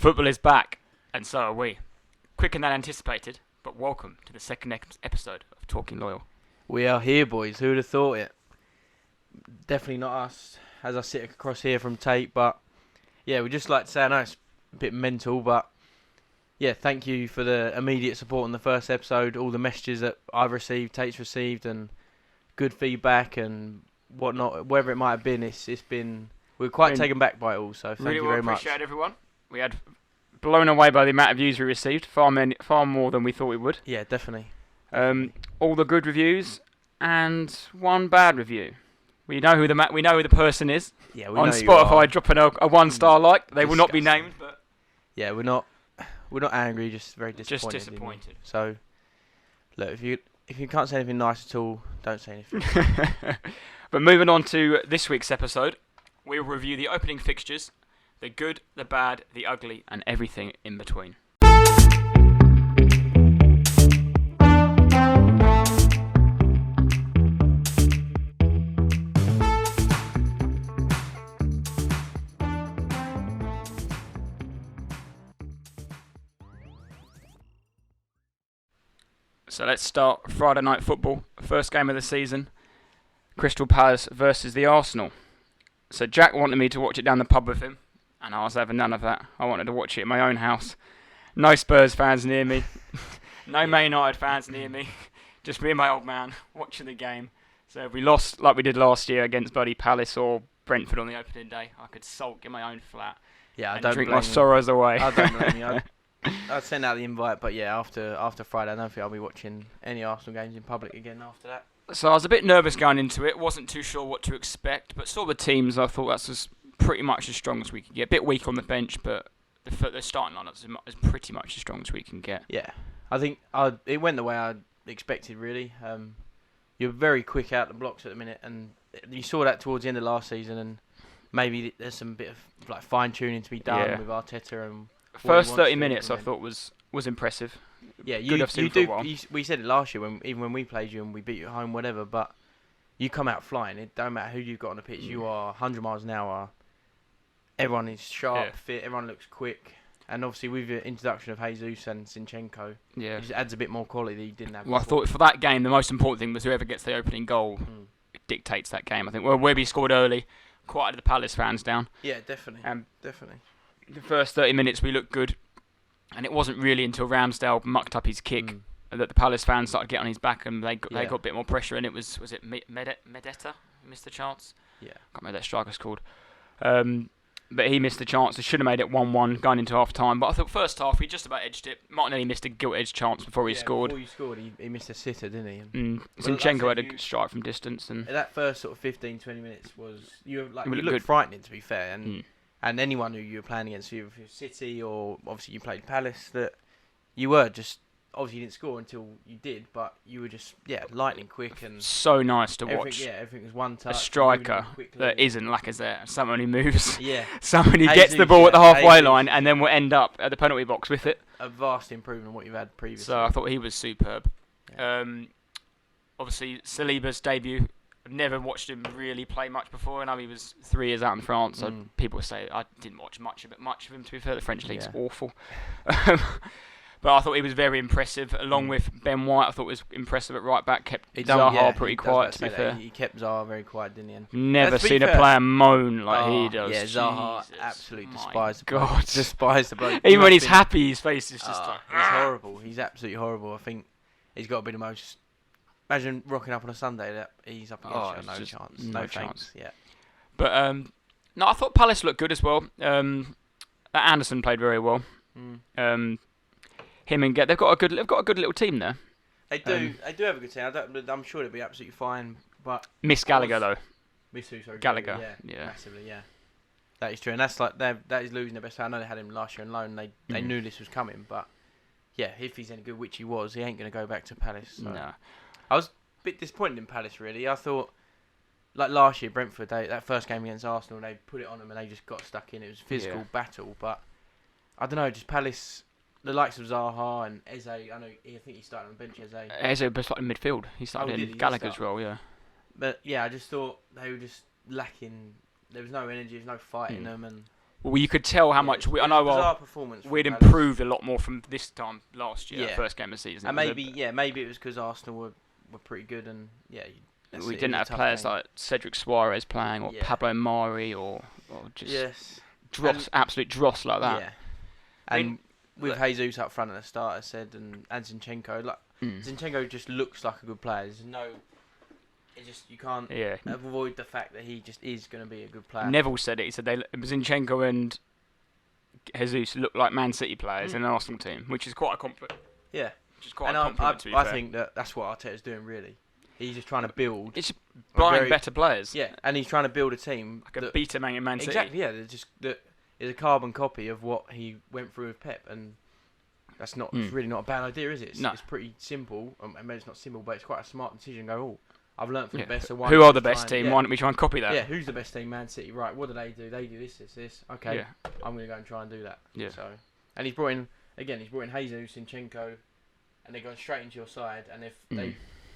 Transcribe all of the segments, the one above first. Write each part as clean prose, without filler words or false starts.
Football is back, and so are we. Quicker than anticipated, but welcome to the second episode of Talking Loyal. We are here, boys. Who would have thought it? Definitely not us, as I sit across here from Tate, but yeah, we'd just like to say, I know it's a bit mental, but yeah, thank you for the immediate support on the first episode, all the messages that I've received, Tate's received, and good feedback and whatnot, wherever it might have been, we're quite taken back by it all, so thank you very much. Appreciate everyone. We had blown away by the amount of views we received, far more than we thought we would. Yeah, definitely. All the good reviews and one bad review. We know who the person is. Yeah, we on know Spotify, dropping a 1-star like. They will not be named, but yeah, we're not angry, just very disappointed. Just disappointed. So, look, if you can't say anything nice at all, don't say anything. But moving on to this week's episode, we will review the opening fixtures, the good, the bad, the ugly, and everything in between. So let's start Friday night football, first game of the season, Crystal Palace versus the Arsenal. So Jack wanted me to watch it down the pub with him, and I was having none of that. I wanted to watch it in my own house. No Spurs fans near me, no Man United fans near me, just me and my old man watching the game. So if we lost like we did last year against Bloody Palace or Brentford on the opening day, I could sulk in my own flat and drink my sorrows away. I don't blame you. I'd send out the invite, but yeah, after Friday, I don't think I'll be watching any Arsenal games in public again after that. So I was a bit nervous going into it, wasn't too sure what to expect, but saw the teams, I thought that's just pretty much as strong as we can get. A bit weak on the bench, but the starting lineup is pretty much as strong as we can get. Yeah, I think it went the way I expected, really. You're very quick out the blocks at the minute, and you saw that towards the end of last season, and maybe there's some bit of like fine-tuning to be done with Arteta and... First 30 minutes I thought was impressive. Yeah, we said it last year when we played you and we beat you at home, whatever. But you come out flying. It don't matter who you've got on the pitch. You are 100 miles an hour. Everyone is sharp, fit. Everyone looks quick. And obviously with the introduction of Jesus and Zinchenko, it just adds a bit more quality that you didn't have. Well, I thought for that game the most important thing was whoever gets the opening goal dictates that game. I think Webby scored early, quieted the Palace fans down. Yeah, definitely. Definitely. The first 30 minutes we looked good, and it wasn't really until Ramsdale mucked up his kick that the Palace fans started getting on his back, and they got a bit more pressure. And it was it Medetta who missed the chance? Yeah, can't remember that striker's called. But he missed the chance. They should have made it 1-1 going into half time. But I thought first half he just about edged it. Martinelli missed a gilt-edged chance before he scored. Before he scored, he missed a sitter, didn't he? Zinchenko had a good strike from distance, and that first sort of 15-20 minutes was you looked frightening, to be fair, and anyone who you were playing against, either City or obviously you played Palace, that you were just obviously you didn't score until you did, but you were just lightning quick and so nice to watch. Yeah, everything was one touch. A striker that isn't Lacazette, someone who moves. Yeah, someone who gets the ball at the halfway line and then will end up at the penalty box with it. A vast improvement on what you've had previously. So I thought he was superb. Yeah. Obviously Saliba's debut. I've never watched him really play much before. I know he was 3 years out in France, so people say I didn't watch much of him, to be fair. The French league's awful. But I thought he was very impressive, along with Ben White. I thought was impressive at right back, kept Zaha pretty quiet, to be fair. He kept Zaha very quiet, didn't he? Never seen a player moan like he does. Yeah, Zaha absolutely despised the bloke. Even when he's happy, his face is just like... He's horrible. He's absolutely horrible. I think he's got to be the most... Imagine rocking up on a Sunday that he's up against you. No chance. Yeah. But no, I thought Palace looked good as well. That Anderson played very well. Him and they've got a good little team there. They do have a good team. I'm sure they'll be absolutely fine. But miss Gallagher though. Miss who? Sorry, Gallagher. Yeah, massively. Yeah. That is true, and that's like that is losing their best player. I know they had him last year on loan. They knew this was coming, but yeah, if he's any good, which he was, he ain't going to go back to Palace. So. No. I was a bit disappointed in Palace, really. I thought, like last year, Brentford, that first game against Arsenal, they put it on them and they just got stuck in. It was a physical battle, but I don't know, just Palace, the likes of Zaha and Eze, I think he started on the bench, Eze was starting midfield. He started in Gallagher's role, yeah. But yeah, I just thought they were just lacking. There was no energy, there was no fight in them, and Well, you could tell how much I know. Bizarre performance. We'd Palace. improved a lot more from this time last year, first game of the season. And maybe it was because Arsenal were pretty good, and we didn't have players like Cedric Suarez playing, or Pablo Mari, or just absolute dross like that. Yeah, and with Jesus up front at the start, I said, and Zinchenko, Zinchenko just looks like a good player. There's no. You can't avoid the fact that he just is going to be a good player. Neville said it. He said Zinchenko and Jesus look like Man City players in an Arsenal team, which is quite a compliment. Yeah. Which is quite a compliment, to be I fair. think that's what Arteta's doing, really. He's just trying to build. It's buying better players. Yeah, and he's trying to build a team. Like a beta Man in Man City. Exactly, yeah. That is a carbon copy of what he went through with Pep, and that's not. It's really not a bad idea, is it? It's pretty simple. I mean, it's not simple, but it's quite a smart decision. I've learned from the best of one. Who are the best team? Why don't we try and copy that? Yeah, who's the best team? Man City. Right, what do? They do this. Okay, I'm going to go and try and do that. Yeah. So, and he's brought in Jesus, Zinchenko, and they're going straight into your side. And if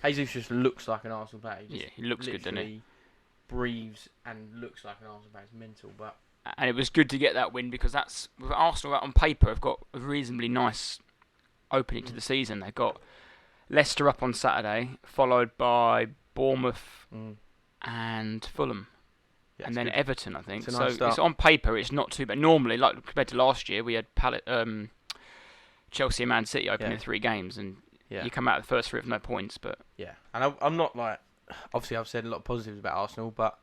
Jesus just looks like an Arsenal player. He looks good, doesn't he? Breathes and looks like an Arsenal player. It's mental, but. And it was good to get that win because that's with Arsenal on paper have got a reasonably nice opening to the season. They've got Leicester up on Saturday, followed by Bournemouth and Fulham, and then good. Everton, I think. So it's on paper, it's not too bad. Normally, like compared to last year, we had Chelsea and Man City opening 3 games, and you come out of the first 3 with no points. But and I'm not like, obviously I've said a lot of positives about Arsenal, but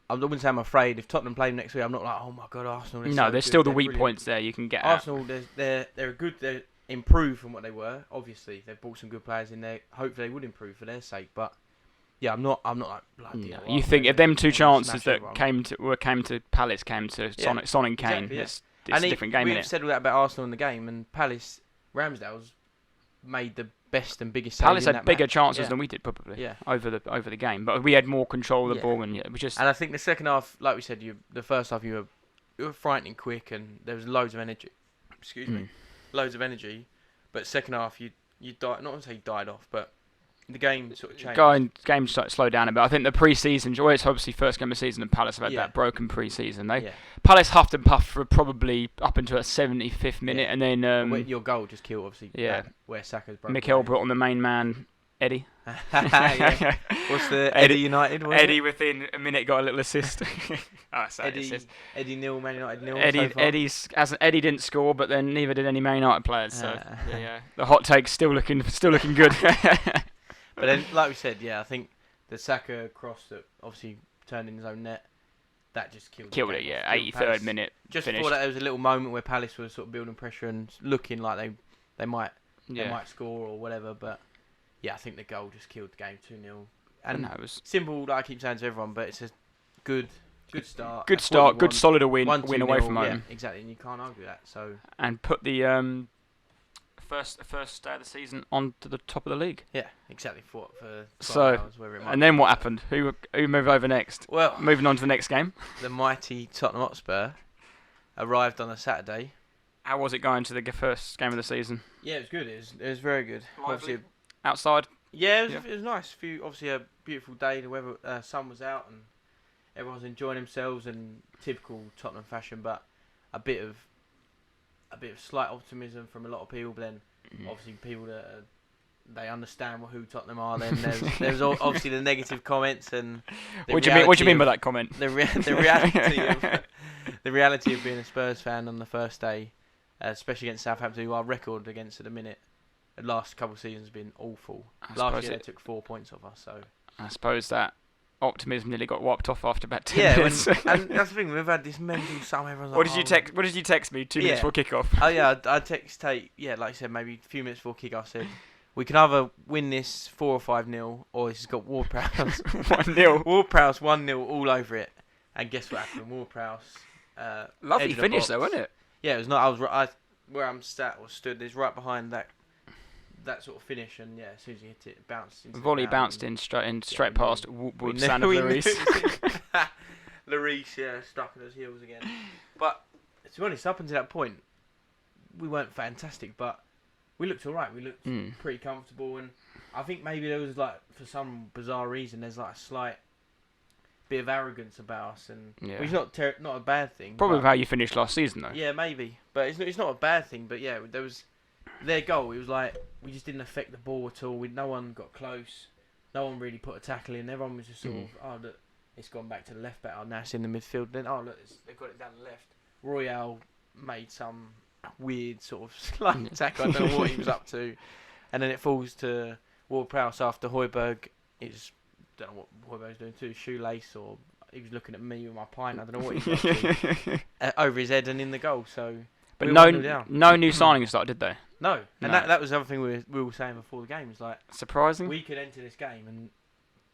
I wouldn't say I'm afraid. If Tottenham play next week, I'm not like, oh my god, Arsenal. No, there's still the weak points there you can get. Arsenal, they're good. They're improved from what they were. Obviously, they've brought some good players in there. Hopefully, they would improve for their sake, but. Yeah, I'm not like bloody. No. You think if them 2 chances that came to Palace came to Son and Kane, it's a different game. We've said all that about Arsenal in the game, and Palace, Ramsdale's made the best and biggest. Palace had bigger chances than we did probably. Over the game, but we had more control of the ball, and it was just. And I think the second half, like we said, the first half you were frightening quick, and there was loads of energy. Excuse me, loads of energy, but second half you died. Not to say you died off, but. The game sort of changed. Game slowed down a bit. I think the pre-season, it's obviously first game of the season, and Palace have had that broken pre-season. Palace huffed and puffed for probably up until a 75th minute, and then your goal just killed, obviously. Where Saka's broken. Mikel brought on the main man, Eddie. What's the Eddie United? Eddie within a minute got a little assist. Eddie nil, Man United nil. Eddie didn't score, but then neither did any Man United players. So the hot take's still looking good. But then, like we said, I think the Saka cross that obviously turned in his own net, that just killed it. 83rd minute. Just before that, there was a little moment where Palace was sort of building pressure and looking like they might score or whatever. But I think the goal just killed the game 2-0. And it was simple, like I keep saying to everyone, but it's a good start. Good start, good solid win away from home. Yeah, exactly, and you can't argue that. So and put the first day of the season on to the top of the league. Yeah, exactly. For hours, and then what happened? Who moved over next? Well, moving on to the next game. The mighty Tottenham Hotspur arrived on a Saturday. How was it going to the first game of the season? Yeah, it was good. It was very good. Obviously, outside. Yeah, it was nice. Obviously a beautiful day. The weather, sun was out, and everyone was enjoying themselves in typical Tottenham fashion. But a bit of slight optimism from a lot of people. But then, obviously, people that they understand who Tottenham are. Then there's obviously the negative comments and. What do you mean by that comment? The reality of being a Spurs fan on the first day, especially against Southampton, who our record against at the minute, the last couple of seasons has been awful. Last year they took 4 points off us. So I suppose that optimism nearly got wiped off after about 10 minutes. And that's the thing, we've had this mental summer. Everyone's what did you text me 2 minutes before kickoff? Oh yeah, I text Tate. Yeah, like I said, maybe a few minutes before kickoff. I said we can either win this 4 or 5-0, or this has got Ward-Prowse 1-0. Ward-Prowse 1-0 all over it. And guess what happened? Ward-Prowse. Lovely finish though, wasn't it? Yeah, it was not. Where I'm stood is right behind that sort of finish, and as soon as he hit it, it bounced. Volley bounced in straight past Wood Sand of Lloris. Lloris, stuck on his heels again. But to be honest, up until that point, we weren't fantastic, but we looked all right. We looked pretty comfortable, and I think maybe there was for some bizarre reason, there's a slight bit of arrogance about us, and Yeah. which is not a bad thing. Probably but, how you finished last season, though. yeah, maybe, but it's not a bad thing. But yeah, there was their goal. It was like we just didn't affect the ball at all. No one got close. No one really put a tackle in. Everyone was just sort of, oh look, it's gone back to the left back. Oh, now it's in the midfield. Then oh look, they've got it down the left. Royale made some weird sort of slight tackle. I don't know what he was up to, and then it falls to Ward-Prowse after Højbjerg is, don't know what Højbjerg's doing too, shoelace, or he was looking at me with my pint. I don't know what he was up to. Over his head and in the goal. So, But we no new signings started, did they? no, and No. that was the other thing we were saying before the game. Is like Surprising. we could enter this game and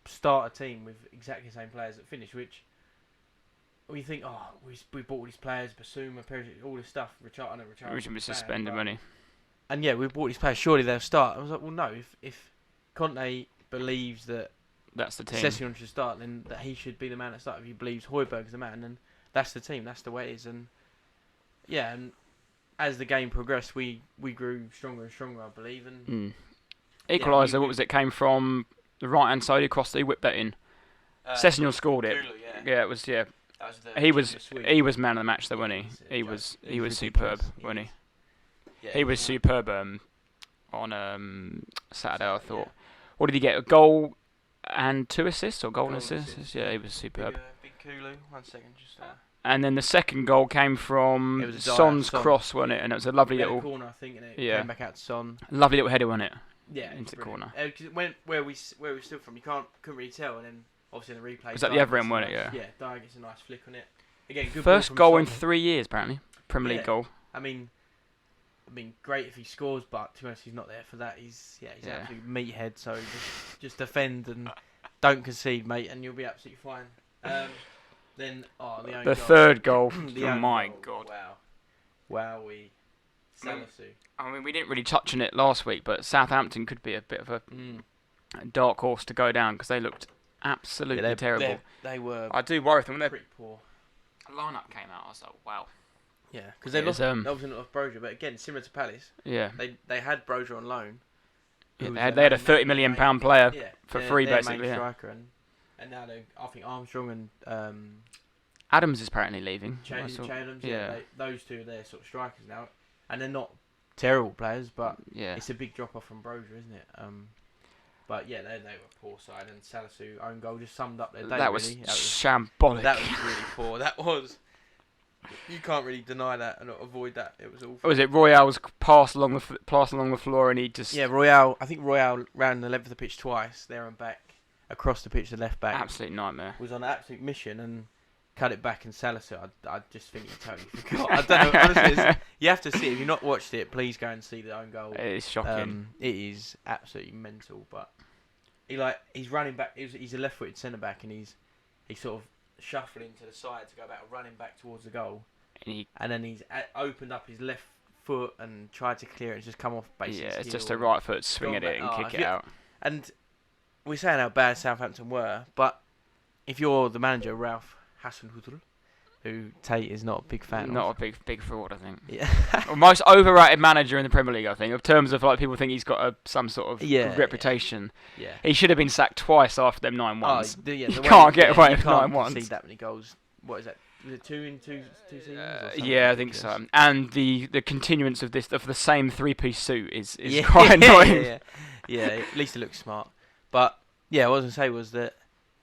start a team with exactly the same players that finish, which we think, oh, we bought all these players, Basuma, Perisic, all this stuff. Richard, We should be suspended money. and yeah, we bought these players. Surely they'll start. I was like, well, no. If Conte believes that That's the team. Session should start, then that he should be the man that starts. If he believes Højbjerg's the man, then that's the team. That's the way it is. And yeah, and as the game progressed, we grew stronger and stronger, I believe. And Equaliser, what was it? Came from the right hand side. He whipped that in. Session scored it. Kulu, Yeah, it was. Yeah, that was the he was. Swede. He was man of the match, though, wasn't he? He was superb, wasn't he? Yeah, He was superb on Saturday, I thought. What did he get? A goal and 2 assists, or goal and assists? Yeah, he was superb. Big Kulu. 1 second, just. And then the second goal came from It was a dive, Son's Son. cross, wasn't it? And it was a lovely He had a little, corner, I think, and it Yeah. came back out to Son. lovely little header, wasn't it? Yeah, Into the brilliant. 'Cause it went where we stood from, you couldn't really tell, and then obviously in the replay. Was that the Dyer other end, gets a wasn't it? nice- Yeah. Yeah, Dyer gets a nice flick on it. Again, good First ball goal from in Son. 3 years, apparently. Premier League Yeah. goal. I mean, great if he scores, but to be honest, he's not there for that. He's an Yeah. absolute meathead. So just defend and don't concede, mate, and you'll be absolutely fine. Then the own The goal. third goal. The Oh own my goal. God. Wow, Salisu. I mean, we didn't really touch on it last week, but Southampton could be a bit of a Mm. dark horse to go down because they looked absolutely Yeah, terrible. They were I do worry them when their pretty poor. lineup came out. I was like, wow. Yeah, because they It was, lost. Obviously not lost Broja, but again, similar to Palace, Yeah. they had Broja on loan. Yeah, who they was had their a main- £30 million player yeah, for their- free, their basically. main Yeah. striker, and now I think Armstrong and Adams is apparently leaving. I Chad saw- Adams, yeah. those two are their sort of strikers now, and they're not terrible players, but Yeah. it's a big drop off from Broja, isn't it? But yeah, they were a poor side, and Salisu own goal just summed up their day. That was really. shambolic. That was really poor. That was. You can't really deny that and avoid that. It was awful. Was it Royale's pass along the floor, and he just Yeah, Royale. I think Royale ran the length of the pitch twice, there and back, across the pitch, the left back. absolute nightmare. Was on an absolute mission and cut it back. And Salisu, I just think he totally forgot. I don't know. Honestly, you have to see it. If you've not watched it, please go and see the own goal. It's shocking. It is absolutely mental. But he's running back. He's a left-footed centre back, and he's sort of shuffling to the side to go back, running back towards the goal. And then he's opened up his left foot and tried to clear it. It's just come off basically. Yeah, it's heel just a and right foot swing gone at it back. and Oh, kick it out. And we're saying how bad Southampton were, but if you're the manager, Ralph Hasenhüttl, who Tate is not a big fan Not of. a big fraud, I think. Yeah. Well, most overrated manager in the Premier League, I think, in terms of like people think he's got some sort of Yeah, good reputation. Yeah. He should have been sacked twice after them 9-1s. The You way- can't get away you with can't 9-1s. concede that many goals. What is that? Was it two in two seasons? Or something Yeah, I think so. ridiculous? And the continuance of the same 3-piece suit is Yeah, quite annoying. Yeah, at least it looks smart. But yeah, what I was gonna say was that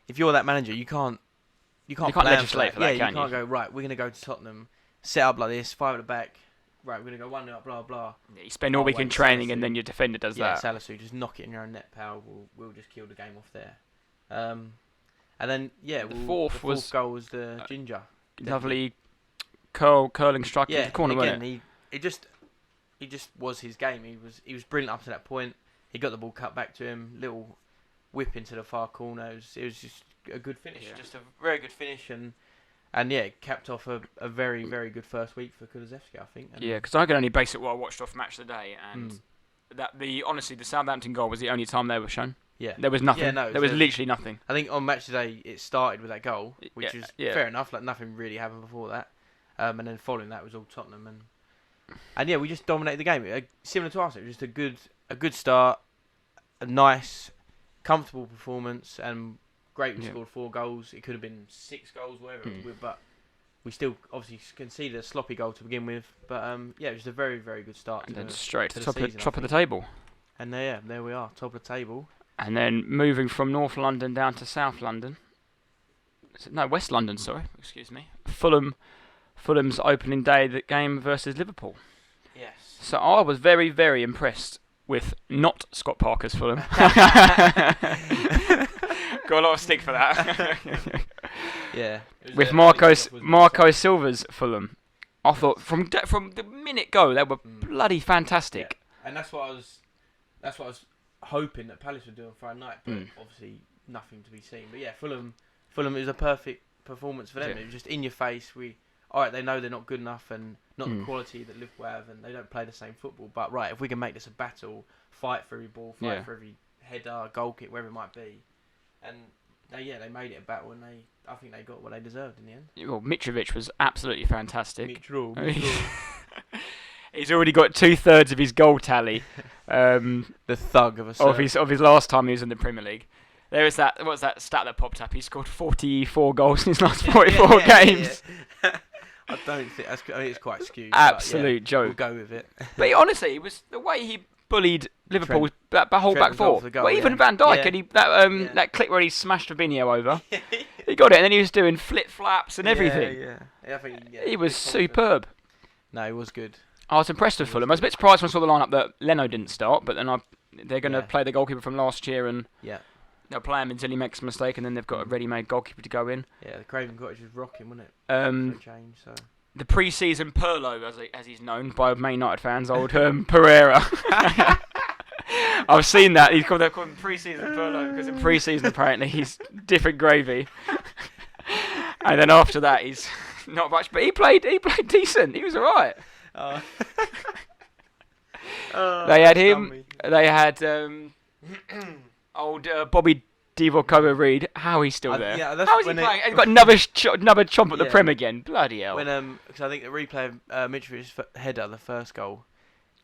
if you're that manager, you can't plan legislate for that, yeah, can you can't you? go right. We're gonna go to Tottenham, set up like this, 5 at the back. Right, we're gonna go 1-0 up, blah blah. You spend all week in wait, training, and Salisu. then your defender does Yeah, that. Salisu, just knock it in your own net, pal. We'll just kill the game off there. And then The the fourth fourth goal was the ginger. Lovely curling strike into Yeah, the corner, again, wasn't he just was his game. He was brilliant up to that point. He got the ball cut back to him, little whip into the far corner. It was just a good finish, Yeah. just a very good finish, and yeah, it capped off a very very good first week for Kulusevski, I think. And Yeah, because I could only base it what I watched off Match of the Day, and Mm. honestly, the Southampton goal was the only time they were shown. yeah, There was nothing. Yeah, no, there was so- literally nothing. I think on match today it started with that goal, which Yeah, is yeah. fair enough. Like nothing really happened before that, and then following that was all Tottenham, and yeah, we just dominated the game. Similar to us, it was just a good start, a nice, comfortable performance, and great we scored 4 goals. It could have been 6 goals, whatever. But we still obviously conceded a sloppy goal to begin with. But yeah, it was a very, very good start. And then straight to the season, top of the table. And there we are, top of the table. And then moving from North London down to South London. No, West London, sorry. Excuse me. Fulham's opening day game versus Liverpool. Yes. So I was very, very impressed with not Scott Parker's Fulham. Got a lot of stick for that. Yeah. With Marco Silva's Fulham. I thought from the minute go they were bloody fantastic. Yeah. And that's what I was hoping that Palace would do on Friday night, but obviously nothing to be seen. But yeah, Fulham is a perfect performance for them. Yeah. It was just in your face. Alright, they know they're not good enough and not the quality that Liverpool have, and they don't play the same football. But right, if we can make this a battle, fight for every ball, fight for every header, goal kick, wherever it might be, and they made it a battle, and I think they got what they deserved in the end. Well, Mitrovic was absolutely fantastic. Mitchell. He's already got 2/3 of his goal tally. The thug of a of his last time he was in the Premier League. There was that. What's that stat that popped up? He scored 44 goals in his last 44 games. Yeah. I don't think it's quite skewed. Absolute joke. We'll go with it. But honestly, it was the way he bullied Liverpool was that whole back four. Goal, even Van Dijk and that clip where he smashed Fabinho over. He got it, and then he was doing flip flaps and everything. I think he was superb. No, he was good. I was impressed with Fulham. I was a bit surprised when I saw the lineup that Leno didn't start, but then they're going to play the goalkeeper from last year and they'll play him until he makes a mistake, and then they've got a ready-made goalkeeper to go in. Yeah, the Craven Cottage was rocking, wasn't it? For a change, so. The pre-season Perlo, as he's known by Man United fans, old Pereira. I've seen that. They've called him pre-season Perlo because in pre-season apparently he's different gravy. And then after that he's not much, but he played decent. He was alright. They had him. They had old Bobby Divock Reed. How he's still there? How is he playing? He's got another chomp at the Prem again. Bloody hell! Because I think the replay of Mitrovic's header, the first goal,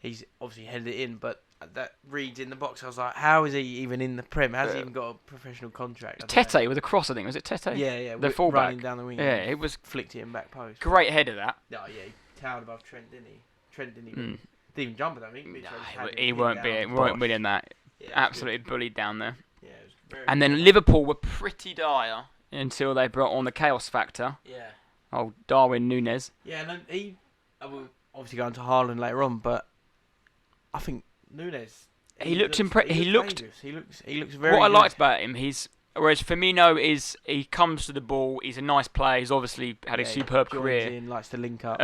he's obviously headed it in, but that Reed's in the box. I was like, how is he even in the Prem? Has he even got a professional contract? Tete with a cross, I think. Was it Tete? Yeah. The fullback running down the wing. Yeah, it was flicked it in back post. Great header that. Oh yeah, he towered above Trent, didn't he? Trent didn't even jump at that. He weren't winning that. Yeah, absolutely bullied down there. Yeah, it was very and then Liverpool were pretty dire until they brought on the chaos factor. Yeah. Oh, Darwin Núñez. Yeah, and I will obviously go into Haaland later on, but I think Núñez. He looks very. What I liked about him, whereas Firmino he comes to the ball. He's a nice player. He's obviously had a superb career. Likes to link up.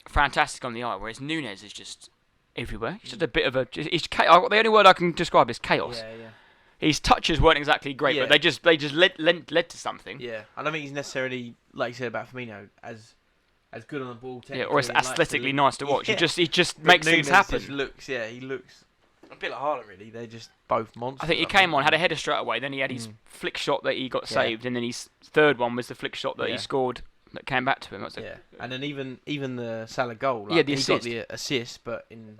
Fantastic on the eye. Whereas Núñez is just everywhere. He's just a bit of a. The only word I can describe is chaos. Yeah. His touches weren't exactly great, but they just led to something. Yeah, I don't think he's necessarily, like you said about Firmino, as good on the ball. Yeah, or it's aesthetically nice to watch. He just makes things happen. He looks a bit like Haaland, really. They're just both monsters. I think he came on, had a header straight away, then he had his flick shot that he got saved, and then his third one was the flick shot that he scored that came back to him. And then even the Salah goal, he got the assist, but in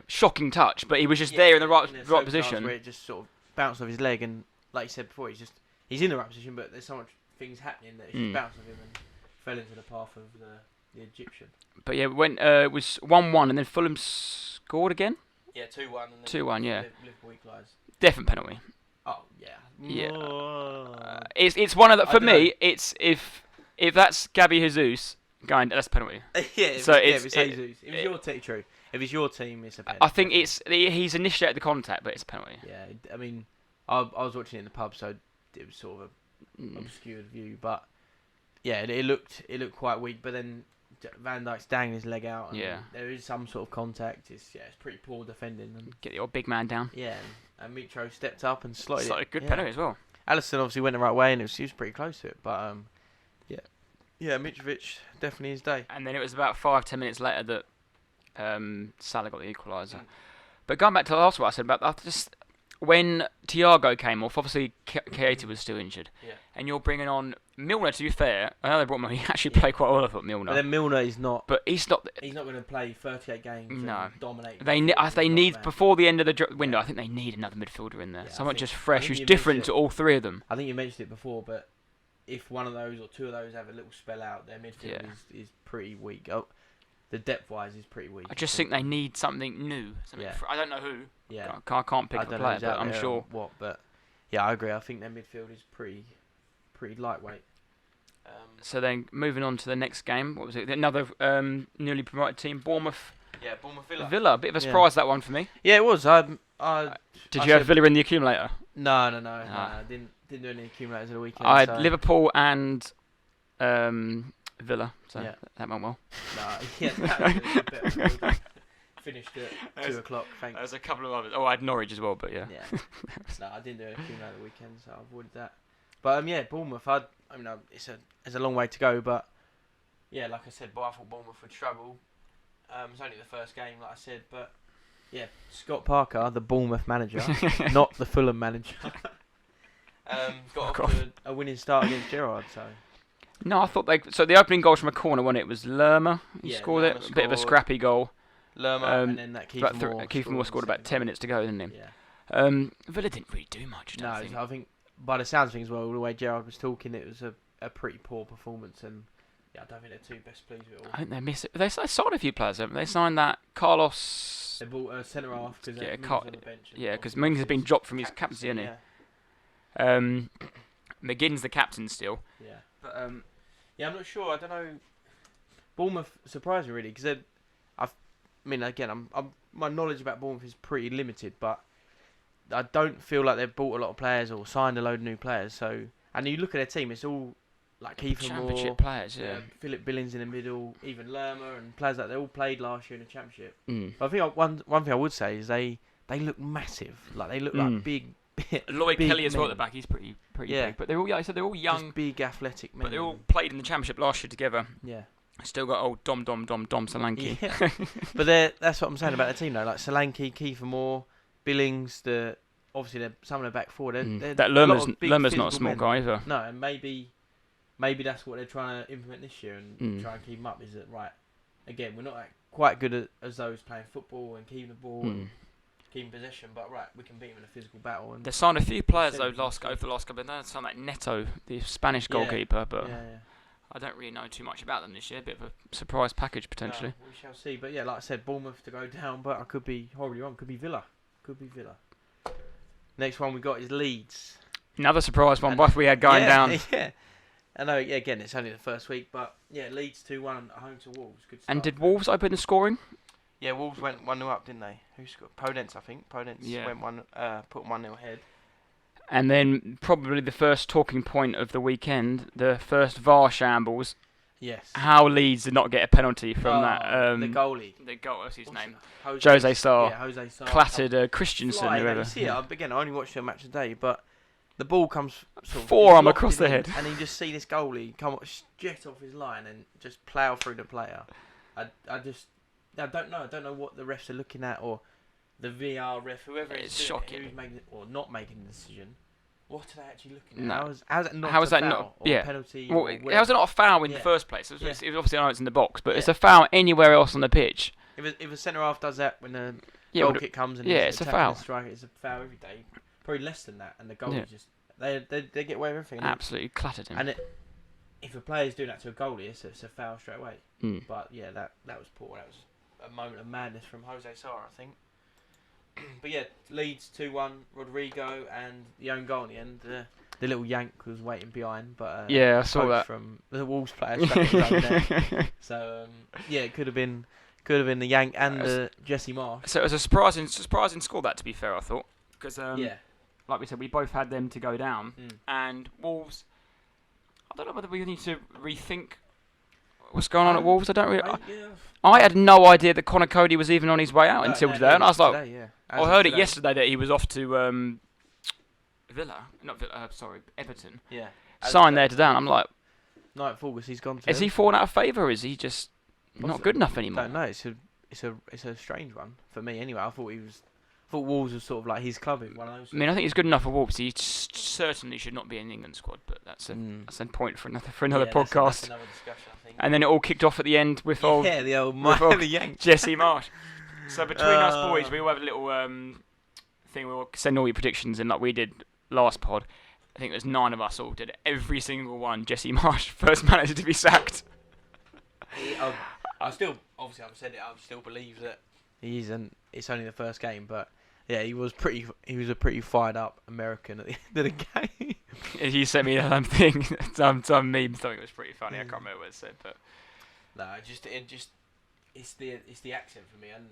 shocking touch, but he was just there in the right position. Where it just sort of bounced off his leg, and like you said before, he's in the right position, but there's so much things happening that it just bounced off him and fell into the path of the Egyptian. But yeah, when it was 1-1, and then Fulham scored again. Yeah, 2-1. 2-1, yeah. Liverpool equalised. Definite penalty. Oh yeah. Yeah. It's one of the for me. It's if that's Gabby Jesus going, that's a penalty. If it's Jesus. If it's your team, true. If it's your team, it's a penalty. I think he's initiated the contact, but it's a penalty. Yeah, I mean, I was watching it in the pub, so it was sort of a obscured view, but yeah, it looked quite weak. But then Van Dijk's dangling his leg out, and there is some sort of contact. It's pretty poor defending. And get the old big man down. Yeah, and Mitro stepped up and slotted it. It's like a good penalty as well. Alisson obviously went the right way, and he was pretty close to it, but Mitrovic definitely his day. And then it was about 5-10 minutes later that Salah got the equaliser. But going back to the last one I said about, when Thiago came off, obviously Keita was still injured, Yeah. and you're bringing on Milner. To be fair, I know they brought him. He actually played quite well, I thought, Milner. But then Milner is not. But he's not. He's not going to play 38 games. No. And dominate. They need before the end of the window. I think they need another midfielder in there. Yeah, Someone I just think fresh, who's you different to mentioned all three of them. I think you mentioned it before, but if one of those or two of those have a little spell out, their midfield is pretty weak. Oh, the depth-wise is pretty weak. I just think they need something new. I don't know who. Yeah. I can't pick I up a don't know player, who's but out I'm there sure. or what, but yeah, I agree. I think their midfield is pretty lightweight. So then moving on to the next game, what was it? Another newly promoted team, Bournemouth. Yeah, Bournemouth Villa. Villa, a bit of a surprise that one for me. Yeah, it was. Did you have Villa in the accumulator? No. I didn't do any accumulators at the weekend. I had Liverpool and Villa, so that went well. That was better. Finished at 2 o'clock. Thanks. There's a couple of others. Oh, I had Norwich as well, but yeah. No, I didn't do an accumulator the weekend, so I avoided that. But Bournemouth. It's a long way to go, but yeah, like I said, I thought Bournemouth would struggle. It's only the first game, like I said, but yeah, Scott Parker, the Bournemouth manager, not the Fulham manager, got off to a winning start against Gerrard. So no, I thought so the opening goal from a corner when it was Lerma. He scored Lerma it, a bit of a scrappy goal. Lerma, and then that Kiefer Moore scored about 10 minutes to go, didn't he? Yeah. Villa didn't really do much. I think. I think by the sounds of things, the way Gerrard was talking, it was a pretty poor performance, and I don't think they're too best pleased with it all. I think they miss it. They signed a few players, haven't they? They signed that Carlos. They bought a centre half because Mings on the bench. Yeah, because Mings has been dropped from his captaincy, hasn't he? McGinn's the captain still. Yeah, but I'm not sure. I don't know. Bournemouth surprised me really because my knowledge about Bournemouth is pretty limited, but I don't feel like they've bought a lot of players or signed a load of new players. So, and you look at their team, it's all like Kiefer Moore, Championship players, Philip Billings in the middle, even Lerma and players like they all played last year in the Championship. Mm. But I think one thing I would say is they look massive, like they look like big. Lloyd big Kelly as well men. at the back. He's pretty big, but they're all they're all young, just big athletic men. but they all played in the Championship last year together. Yeah. Still got old Dom Solanke. Yeah. But that's what I'm saying about the team though. Like Solanke, Kiefer Moore, Billings, obviously they're some of the back four. That Lerma's not a small guy either. No, and maybe that's what they're trying to implement this year and try and keep them up. Is that right? Again, we're not quite good as those playing football and keeping the ball and keeping possession, but we can beat them in a physical battle. And they signed a few players though over the last couple of years. They signed like Neto, the Spanish goalkeeper, but I don't really know too much about them this year. A bit of a surprise package potentially. No, we shall see. But yeah, like I said, Bournemouth to go down, but I could be horribly wrong. Could be Villa. Next one we got is Leeds. Another surprise one. Both we had going down. Yeah. I know. Yeah, again, it's only the first week, but yeah, Leeds 2-1 at home to Wolves. Good start. And did Wolves open the scoring? Yeah, Wolves went 1-0 up, didn't they? Who scored? Podence, I think. Podence went put 1-0 ahead. And then probably the first talking point of the weekend, the first VAR shambles. Yes. How Leeds did not get a penalty from that. The goalie. The goal, what's his name? Jose Sarr. Yeah, Jose Sarr. Clattered Christensen. You see it. Again, I only watched the match today, but the ball comes forearm across the head. And you just see this goalie come jet off his line and just plough through the player. I don't know. I don't know what the refs are looking at or the VR ref, whoever it's shocking. Who's making it or not making the decision. What are they actually looking at? No. How is that not a penalty? Well, how is it not a foul in the first place? It was obviously I know it's in the box, but it's a foul anywhere else on the pitch. If a centre half does that when the goal kick comes and it's a foul. Striker, it's a foul every day. Probably less than that, and the goalie just they get away with everything. Absolutely clattered him. And if a player's doing that to a goalie, it's a foul straight away. But yeah, that was poor. That was a moment of madness from Jose Sarr, I think. But yeah, Leeds 2-1, Rodrigo and the own goal in the end. The little yank was waiting behind, but I saw that from the Wolves player. There. So yeah, it could have been the yank and the Jesse Marsh. So it was a surprising score. That, to be fair, I thought, because like we said, we both had them to go down, and Wolves. I don't know whether we need to rethink what's going on at Wolves. I don't really. I had no idea that Connor Cody was even on his way out until today, and I was like, I heard it yesterday that he was off to Everton. Yeah. Signed there today, and I'm like, 9th August, he's gone to. Is he fallen out of favour? Or is he just not good enough anymore? I don't know. It's a strange one for me anyway. I thought he was thought Wolves was sort of like his club. One of those. I mean, I think he's good enough for Wolves. He certainly should not be in the England squad, but that's a point for another podcast. That's another discussion, I think. And then it all kicked off at the end with the old the Yanks. Jesse Marsh. So between us boys, we all have a little thing. We'll send all your predictions in like we did last pod. I think there's 9 of us all did every single one. Jesse Marsh, first manager to be sacked. I still, obviously, I've said it. I still believe that he isn't. It's only the first game, but yeah, he was a pretty fired up American at the end of the game. You sent me that thing, some meme thing. It was pretty funny. I can't remember what it said, but no, it's the accent for me. And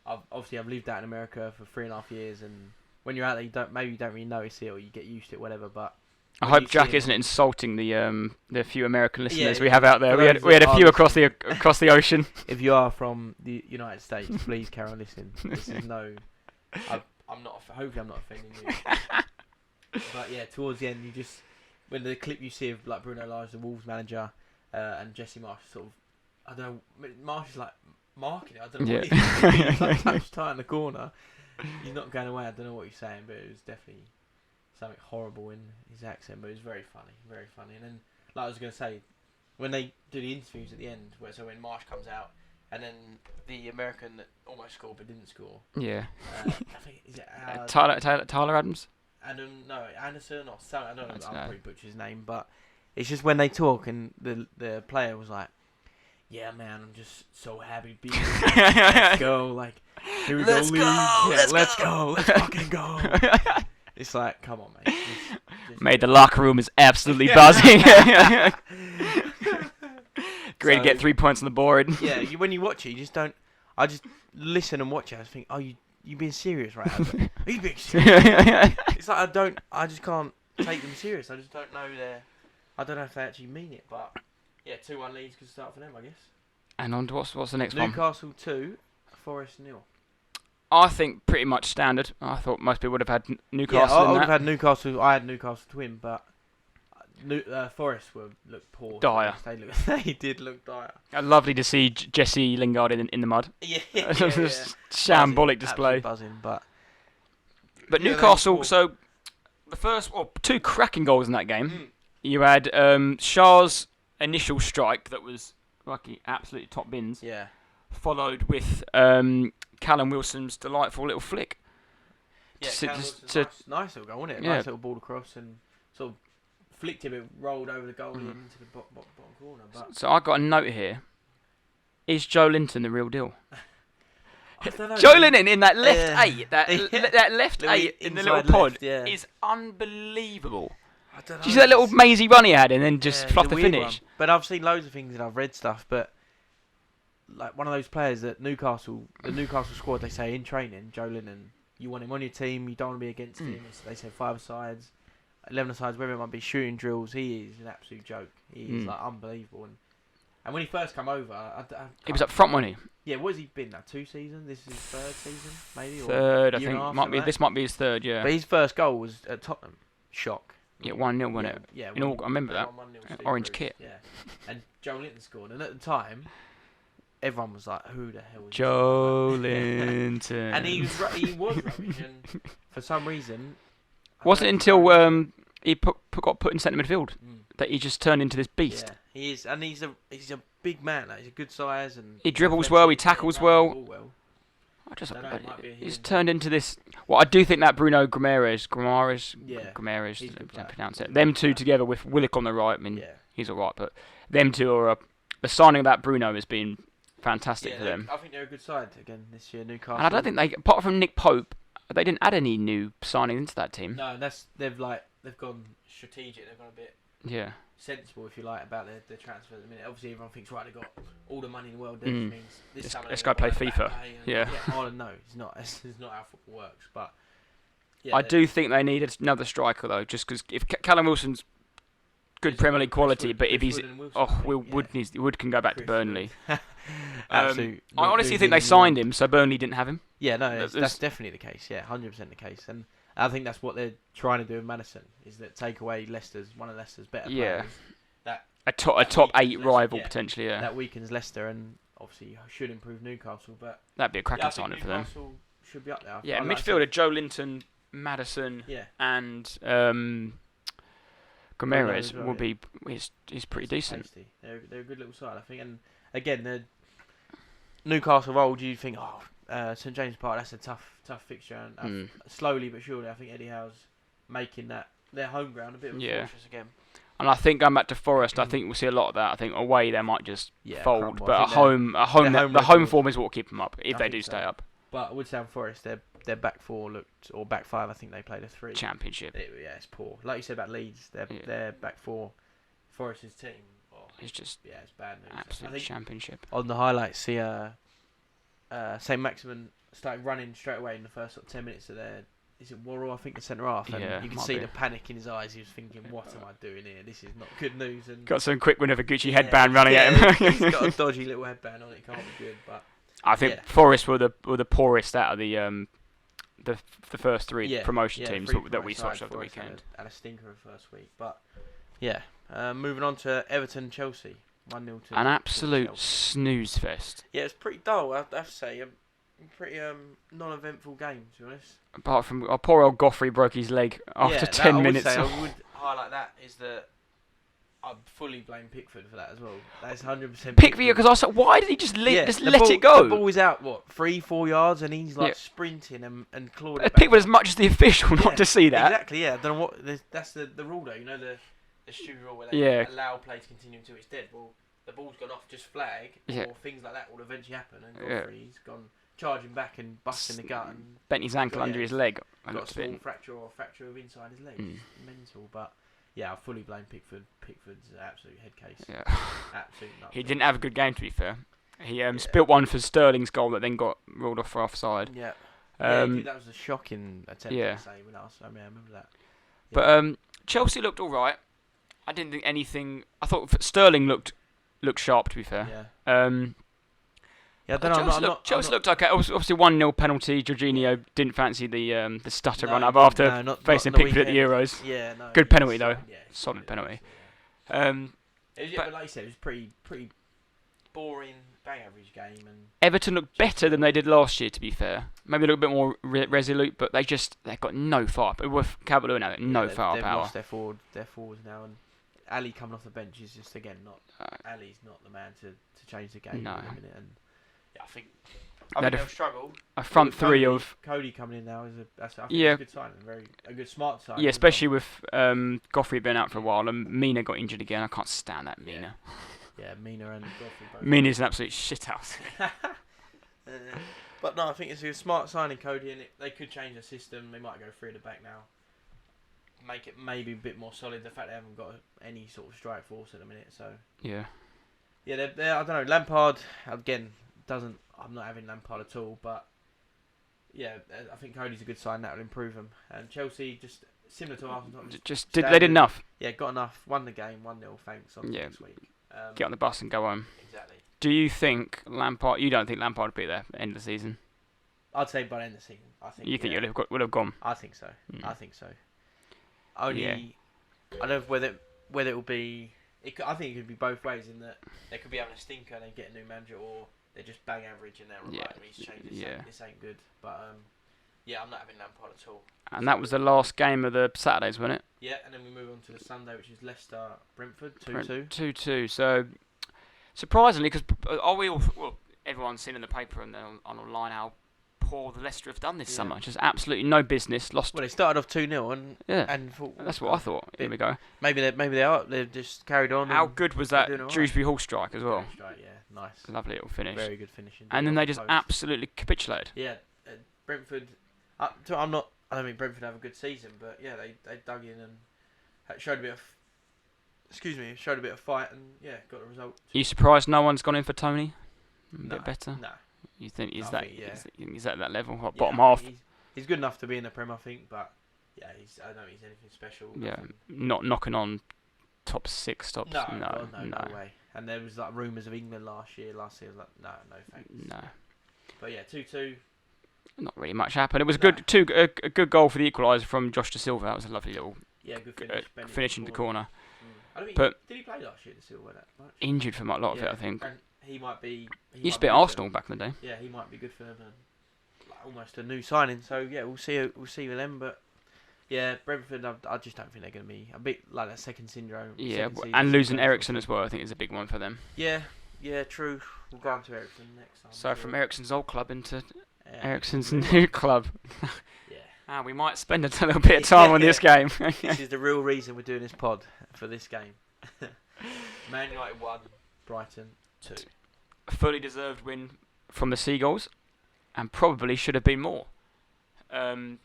I've lived out in America for 3.5 years, and when you're out there, you don't really notice it, or you get used to it, whatever. But I hope Jack isn't insulting the few American listeners we have out there. We had a few across the ocean. If you are from the United States, please carry on listening. This is no. I'm not. Hopefully, I'm not offending you. But yeah, towards the end, when the clip you see of like Bruno Lage, the Wolves manager, and Jesse Marsh, sort of, I don't know. Marsh is like marking it. I don't know what he's like touch tight in the corner. He's not going away. I don't know what he's saying, but it was definitely something horrible in his accent. But it was very funny, very funny. And then, like I was going to say, when they do the interviews at the end, when Marsh comes out, and then the American that almost scored but didn't score. Yeah. I think is it Tyler Adams. Anderson or something. I don't know. I'll probably butcher his name, but it's just when they talk and the player was like, "Yeah, man, I'm just so happy to be here. Let's go, like, here we go, League. Yeah, let's go, let's fucking go." It's like, come on, mate. Mate, the locker room is absolutely buzzing. Great to get 3 points on the board. Yeah, when you watch it, you just don't. I just listen and watch it. I just think, oh, you being serious right now? Are you being serious? It's like I just can't take them serious. I just don't know I don't know if they actually mean it, but yeah, 2-1 leads could start for them, I guess. And on to what's the next one? Newcastle 2, Forest 0. I think pretty much standard. I thought most people would have had Newcastle. Yeah, I would have had Newcastle. I had Newcastle to win, but Forest looked poor. Dire. They did look dire. Lovely to see Jesse Lingard in the mud. Yeah. Shambolic display. Buzzing, but Newcastle. So the first, 2 cracking goals in that game. You had Shah's initial strike that was lucky, absolutely top bins. Yeah. Followed with Callum Wilson's delightful little flick. Yeah, nice little goal, wasn't it? Yeah. Nice little ball across and sort of flicked him, it rolled over the goal and into the bottom corner. But so I got a note here. Is Joe Linton the real deal? I don't know, Joe Linton in that left 8, that left 8 in the little pod is unbelievable. I don't know. Do you see that little mazy run he had and then just fluff the finish? One. But I've seen loads of things and I've read stuff, but like one of those players that the Newcastle squad, they say in training, Joe Linton, you want him on your team, you don't want to be against him. They say 5-a-sides, 11-a-sides, wherever it might be, shooting drills. He is an absolute joke. He is like unbelievable. And when he first come over, he was up front, wasn't he? Yeah, what has he been now? 2 seasons? This is his 3rd season, maybe? Third, I think. This might be his 3rd, yeah. But his first goal was at Tottenham. Shock. Yeah, 1-0, wasn't it? Yeah. I remember that. Orange kit. Yeah. And Joe Linton scored. And at the time, everyone was like, who the hell is Joe Linton? And he was rubbish. And for some reason... Wasn't until he got put in centre midfield that he just turned into this beast. Yeah, he is. And he's a big man. Like, he's a good size. And he dribbles well, he tackles well. He's turned into this. Well, I do think that Bruno Guimaraes, don't pronounce it. Them two together with Willock on the right. I mean, he's all right, but them two are the signing of that Bruno has been fantastic for them. I think they're a good side again this year, Newcastle. And I don't think apart from Nick Pope, they didn't add any new signings into that team. No, they've gone strategic. They've gone a bit sensible, if you like, about their transfer at the minute. Obviously, everyone thinks, right, they've got all the money in the world. That means this summer let's go play FIFA. No, it's not. It's not how football works. But I do think they need another striker though, just because if Callum Wilson's good Premier League quality, but if he's Wood can go back to Burnley. I honestly think they signed him, so Burnley didn't have him. Yeah, no, that's definitely the case. Yeah, 100% the case, and I think that's what they're trying to do with Maddison, is that take away one of Leicester's better players. A top 8 rival potentially. Yeah, that weakens Leicester and obviously should improve Newcastle, but that'd be a cracking signing for them. Newcastle should be up there. Yeah, like midfielder Joe Linton, Maddison, and Gomes well, will be. He's pretty decent. Tasty. They're a good little side, I think. And again, the Newcastle of old, you think, St James Park, that's a tough fixture. And slowly but surely, I think Eddie Howe's making that their home ground a bit of a fortress again. And I think going back to Forest, I think we'll see a lot of that. I think away they might just fold, crumble. but the home form is what will keep them up if they do stay up. But I would say on Forest, their back four or back five, I think they played a 3. Championship. It's poor. Like you said about Leeds, their back four, Forest's team. It's just it's bad news. Absolute championship. On the highlights, see St Maximin started running straight away in the first 10 minutes of their. Is it Worrell? I think the centre half. And you can see the panic in his eyes. He was thinking, "What am I doing here? This is not good news." And got some quick win of a Gucci headband running at him. He's got a dodgy little headband on. It can't be good. But I think Forest were the poorest out of the first 3 promotion teams that we saw over the weekend. Had a stinker of first week, but moving on to Everton Chelsea, 1-0 to an absolute Chelsea. Snooze fest. Yeah, it's pretty dull. I have to say, pretty non-eventful game to be honest. Apart from poor old Goffrey broke his leg after 10 minutes. I would highlight that is that I fully blame Pickford for that as well. That's 100% Pickford, because I said, why did he just let it go? The ball is out, 3-4 yards, and he's sprinting and clawing it back. Pickford as much as the official not to see that. Exactly, I don't know what. That's the rule though, the shoe rule where they allow play to continue until it's dead. Well, the ball's gone off, just flag, or things like that will eventually happen, and Godfrey's gone charging back and busting the gut and bent his ankle under his leg. Got a small fracture or fracture of inside his leg. Mental, but I fully blame Pickford. Pickford's an absolute head case. Yeah, absolute nuts. He didn't have a good game, to be fair. He spilt one for Sterling's goal that then got ruled off for offside. Yeah, that was a shocking attempt to save. I remember that. Yeah. But Chelsea looked all right. I didn't think anything. I thought Sterling looked sharp, to be fair. Yeah. I don't know. Chelsea looked okay. Obviously, 1-0 penalty. Jorginho didn't fancy the stutter run up after facing Pickford at the Euros. Yeah, no. Good penalty though. Yeah, solid penalty. But like you said, it was pretty boring, bang average game. And Everton looked better than they did last year. To be fair, maybe a little bit more resolute, but they've got no fire. But with Calvert-Lewin now, no firepower. They've lost their forwards now, and Ali coming off the bench is just again not. Ali's not the man to change the game in a minute. And I think they'll struggle. A front three of Cody coming in now is a good sign, a good smart sign. Yeah, especially with Goffrey being out for a while and Mina got injured again. I can't stand that Mina. Yeah, Mina and Goffrey both. Mina's an absolute shithouse. But no, I think it's a smart signing, Cody, and they could change the system. They might go 3 at the back now, make it maybe a bit more solid. The fact they haven't got any sort of strike force at the minute, so yeah, they're I don't know. Lampard again. I'm not having Lampard at all, but I think Cody's a good sign that will improve them. And Chelsea just similar to Arsenal, they did enough. Yeah, got enough. Won the game, 1-0. Thanks. Next week. Get on the bus and go home. Exactly. Do you think Lampard? You don't think Lampard would be there at the end of the season? I'd say by the end of the season. I think. You think it would have gone? I think so. I think so. Only I don't know whether it will be. I think it could be both ways in that they could be having a stinker and then get a new manager, or they're just bang average and they're right. He's changed this ain't good. But I'm not having Lampard at all. And that was the last game of the Saturdays, wasn't it? Yeah, and then we move on to the Sunday, which is Leicester Brentford 2-2. 2-2. So surprisingly, because everyone's seen in the paper and on online how poor the Leicester have done this summer. Just absolutely no business. Lost. Well, they started off 2-0 and that's what I thought. Here we go. Maybe they are. They've just carried on. How good was that Dewsbury Hall strike as well? Nice. Lovely little finish. Very good finishing. And then they just absolutely capitulated. Yeah, Brentford. I don't think Brentford have a good season, but they dug in and showed a bit of fight and got a result. Are you surprised no one's gone in for Tony? A bit better. No. You think is that that level? Bottom half. He's good enough to be in the Prem, I think, but I don't think he's anything special. Not knocking on top 6 tops. No way. And there was rumours of England last year. Last year was no thanks. No. But 2-2. Not really much happened. It was good. A good goal for the equaliser from Josh Da Silva. That was a lovely little good finish. Finish in the corner. Did he play last year, Da Silva, that much? Injured for a lot of it, I think. And he might be. He used to be at Arsenal back in the day. Yeah, he might be good for them. almost a new signing. So yeah, we'll see with them. But yeah, Brentford, I just don't think they're going to be a bit like that second syndrome. Yeah, second and losing syndrome Ericsson as well, I think is a big one for them. Yeah, true. We'll go on to Ericsson next time. So from Ericsson's old club into Ericsson's Ericsson's new club. Yeah. We might spend a little bit of time on this game. This is the real reason we're doing this pod, for this game. Man United 1, Brighton 2. A fully deserved win from the Seagulls, and probably should have been more. Man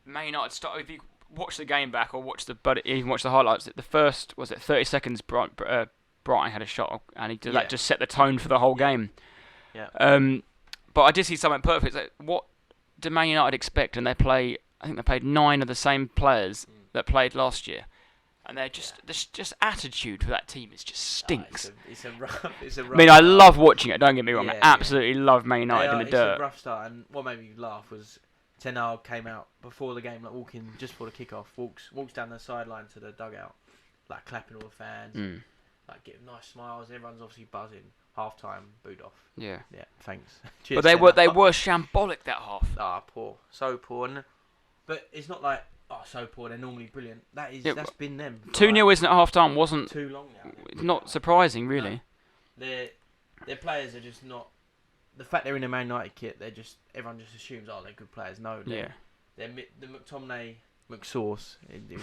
United start. If you watch the game back or even watch the highlights, the first 30 seconds. Brighton had a shot, and he did that just set the tone for the whole game. Yeah. But I did see something perfect. Like, what do Man United expect? And I think they played 9 of the same players that played last year. And they're just attitude for that team just stinks. It's a rough I mean, I love watching it. Don't get me wrong. I absolutely love Man United in the dirt. It's a rough start, and what made me laugh was Ten Hag came out before the game, like walking just before the kickoff, walks down the sideline to the dugout, like clapping all the fans, like giving nice smiles. Everyone's obviously buzzing. Half time, booed off. Yeah, thanks. But they were shambolic that half. Poor, so poor. But it's not like so poor. They're normally brilliant. That's been them. 2-0 isn't at half time. Wasn't too long now. It's not surprising, really. No. Their players are just not. The fact they're in a Man United kit, everyone just assumes they're good players. No, they're the McTominay McSauce. It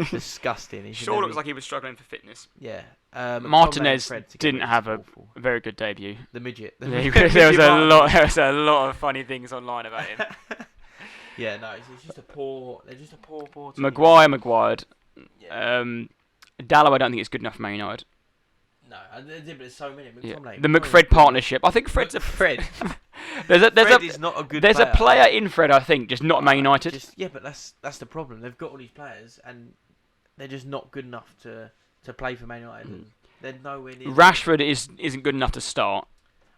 was disgusting. Looks like he was struggling for fitness. Yeah. Martinez didn't have a very good debut. The midget. There was a lot of funny things online about him. Yeah, no, it's just a poor. They're just a poor team. Maguired. Yeah. Dallow, I don't think it's good enough for Man United. No, but there's so many. The McFred partnership. I think Fred's a Fred. Fred is not a good. There's a player in Fred, I think, just not Man United. But that's the problem. They've got all these players, and they're just not good enough to play for Man United. And they're nowhere near. Rashford isn't good enough to start.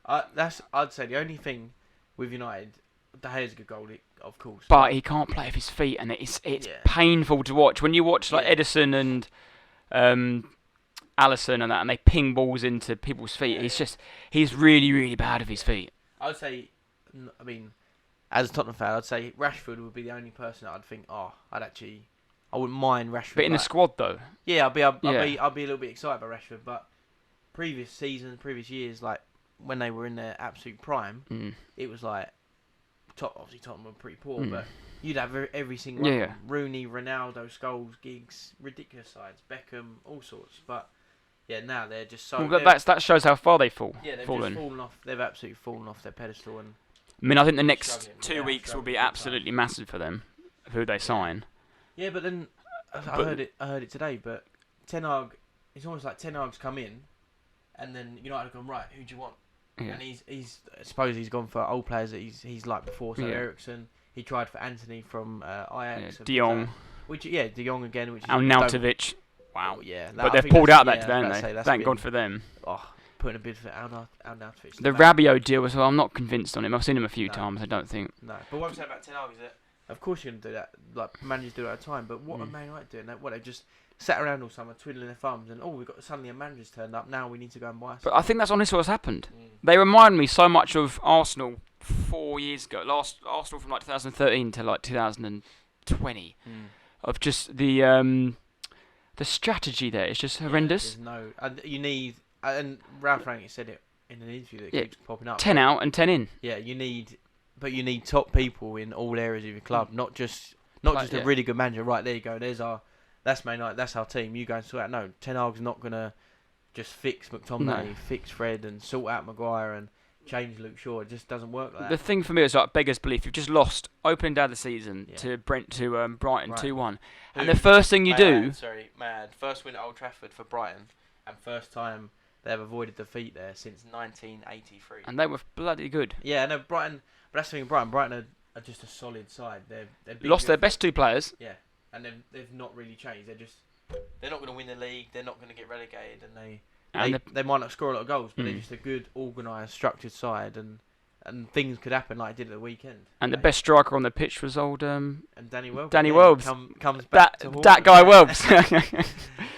I'd say the only thing with United, De Gea's a good goalie, of course. But he can't play with his feet, and it's painful to watch. When you watch like Edison and Allison and that, and they ping balls into people's feet, he's really, really bad with his feet. I would say, I mean, as a Tottenham fan, I'd say Rashford would be the only person that I'd think, I wouldn't mind Rashford. But in the squad, though. Yeah, I'd be a little bit excited about Rashford. But previous seasons, previous years, like when they were in their absolute prime, it was like, obviously Tottenham were pretty poor, but you'd have every single one. Rooney, Ronaldo, Scholes, Giggs, ridiculous sides, Beckham, all sorts. But yeah, now they're just so. Well, that shows how far they fall. Yeah, they've just fallen off. They've absolutely fallen off their pedestal. And I mean, I think the next 2 weeks will be absolutely massive for them, who they sign. Yeah, but then I heard it today. But Ten Hag, it's almost like Ten Hag's come in, and then United have gone, right, who do you want? Yeah. And he's I suppose he's gone for old players that he's liked before. So Ericsson, he tried for Anthony from Ajax. De Jong. De Jong again. Which Arnautovic. Wow. Yeah. But they've pulled out that today, haven't they? Thank God for them. Putting a bid for Arnautovic. The Rabiot deal as well, I'm not convinced on him. I've seen him a few times, I don't think. No. But what I'm saying about Ten Hag is that, of course you're going to do that. Like, managers do it at a time. But what are Man United doing? They've just sat around all summer twiddling their thumbs and, suddenly a manager's turned up. Now we need to go and buy something. But I think that's honestly what's happened. They remind me so much of Arsenal 4 years ago. Arsenal from like 2013 to like 2020. Of just the strategy there is just horrendous. You need, and Ralph Rangnick said it in an interview that keeps popping up. 10 out and 10 in. Yeah, you need top people in all areas of your club, not just a really good manager. Right, there you go. That's Man United. That's our team. You go and sort out. No, Ten Hag's not gonna just fix McTominay, fix Fred, and sort out Maguire and change Luke Shaw. It just doesn't work like that. The thing for me is like beggars belief. You've just lost opening day of the season to Brighton 2-1, and the first thing you do. First win at Old Trafford for Brighton, and first time they've avoided defeat there since 1983. And they were bloody good. Yeah, no, Brighton. But that's the thing. Brighton are just a solid side. They've lost their best 2 players. Yeah, and they've not really changed. They're not going to win the league. They're not going to get relegated, and they might not score a lot of goals, but they're just a good, organised, structured side, and things could happen like it did at the weekend. And the best striker on the pitch was old and Danny Welbeck. Danny Welbs comes back to that guy Welbs.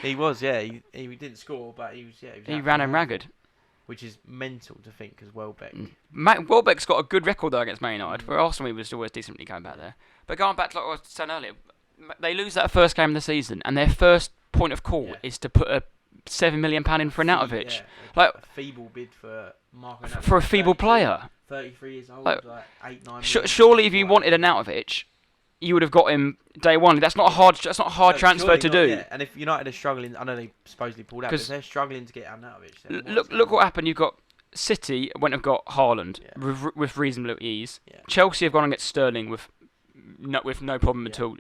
He was, yeah. He didn't score, but he was. He ran him ragged. which is mental to think as Welbeck. Welbeck's got a good record though against Man United. For Arsenal, he was always decently going back there. But going back to like what I was saying earlier, they lose that first game of the season, and their first point of call is to put a £7 million in for Arnautovic. Yeah, like a feeble bid for Marco for a feeble player. 33 years old, like 8, 9. Surely, if you wanted Arnautovic, you would have got him day one. That's not a hard. That's not a hard transfer to do. Yeah. And if United are struggling, I know they supposedly pulled out, but if they're struggling to get Arnautovic, look what happened. You've got City went and got Haaland with reasonable ease. Yeah. Chelsea have gone and get Sterling with no problem at all.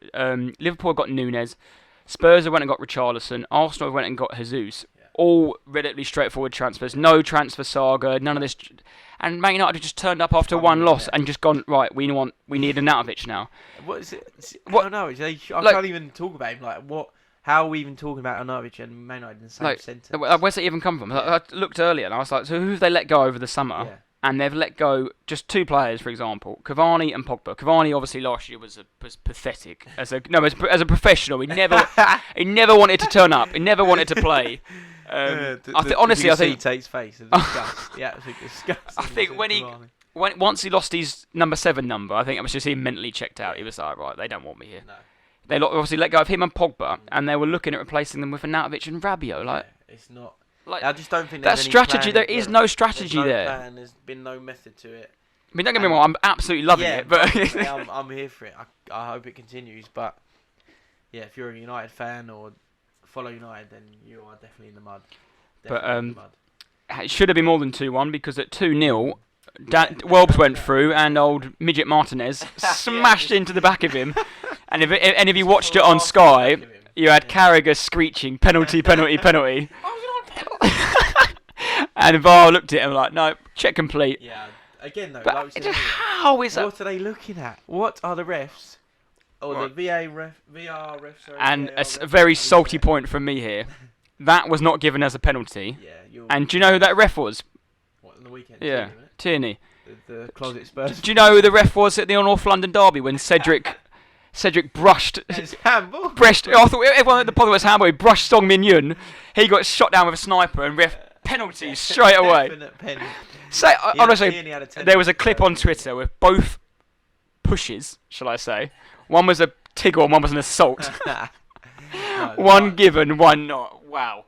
Liverpool got Nunez. Spurs have went and got Richarlison. Arsenal went and got Jesus. Yeah. All relatively straightforward transfers. No transfer saga. None of this. And Man United have just turned up after one loss and just gone, right, we need Arnautovic now. What is it? I don't know. I can't even talk about him. Like, what? How are we even talking about Arnautovic and Man United in the same sentence? Where's it even come from? I looked earlier and I was like, so who have they let go over the summer? Yeah. And they've let go just two players, for example, Cavani and Pogba. Cavani obviously last year was pathetic as a professional. He never wanted to turn up. He never wanted to play. Honestly, I think he takes face. Disgust. Yeah, absolutely disgust. I think once he lost his number 7 number, I think it was just him mentally checked out. He was like, right, they don't want me here. No. They obviously let go of him and Pogba, and they were looking at replacing them with Arnautovic and Rabiot. Like, it's not. Like, I just don't think that there's strategy. Any There is no strategy there. there. There's been no method to it. I mean, don't get me wrong. I'm absolutely loving it, but I'm here for it. I hope it continues. But yeah, if you're a United fan or follow United, then you are definitely in the mud. It should have been more than 2-1 because at 2-0, Welbs went through and old midget Martinez smashed into the back of him. And if you watched it on Sky, you had Carragher screeching penalty. And VAR looked at him like, no, check complete. Yeah, again though, but how is that? What are they looking at? What are the refs? Or the VR refs? Sorry, and a very salty point from me here. That was not given as a penalty. Yeah, and do you know who that ref was? What, on the weekend? Yeah, Tierney. The closet Spurs. Do you know who the ref was at the North London derby when Cedric brushed... handball? I thought everyone at the pod was handball. He brushed Song Min Yun. He got shot down with a sniper and ref penalty straight away. Honestly, there was a clip on Twitter with both pushes, shall I say. One was a tiggle and one was an assault. One given, one not. Wow.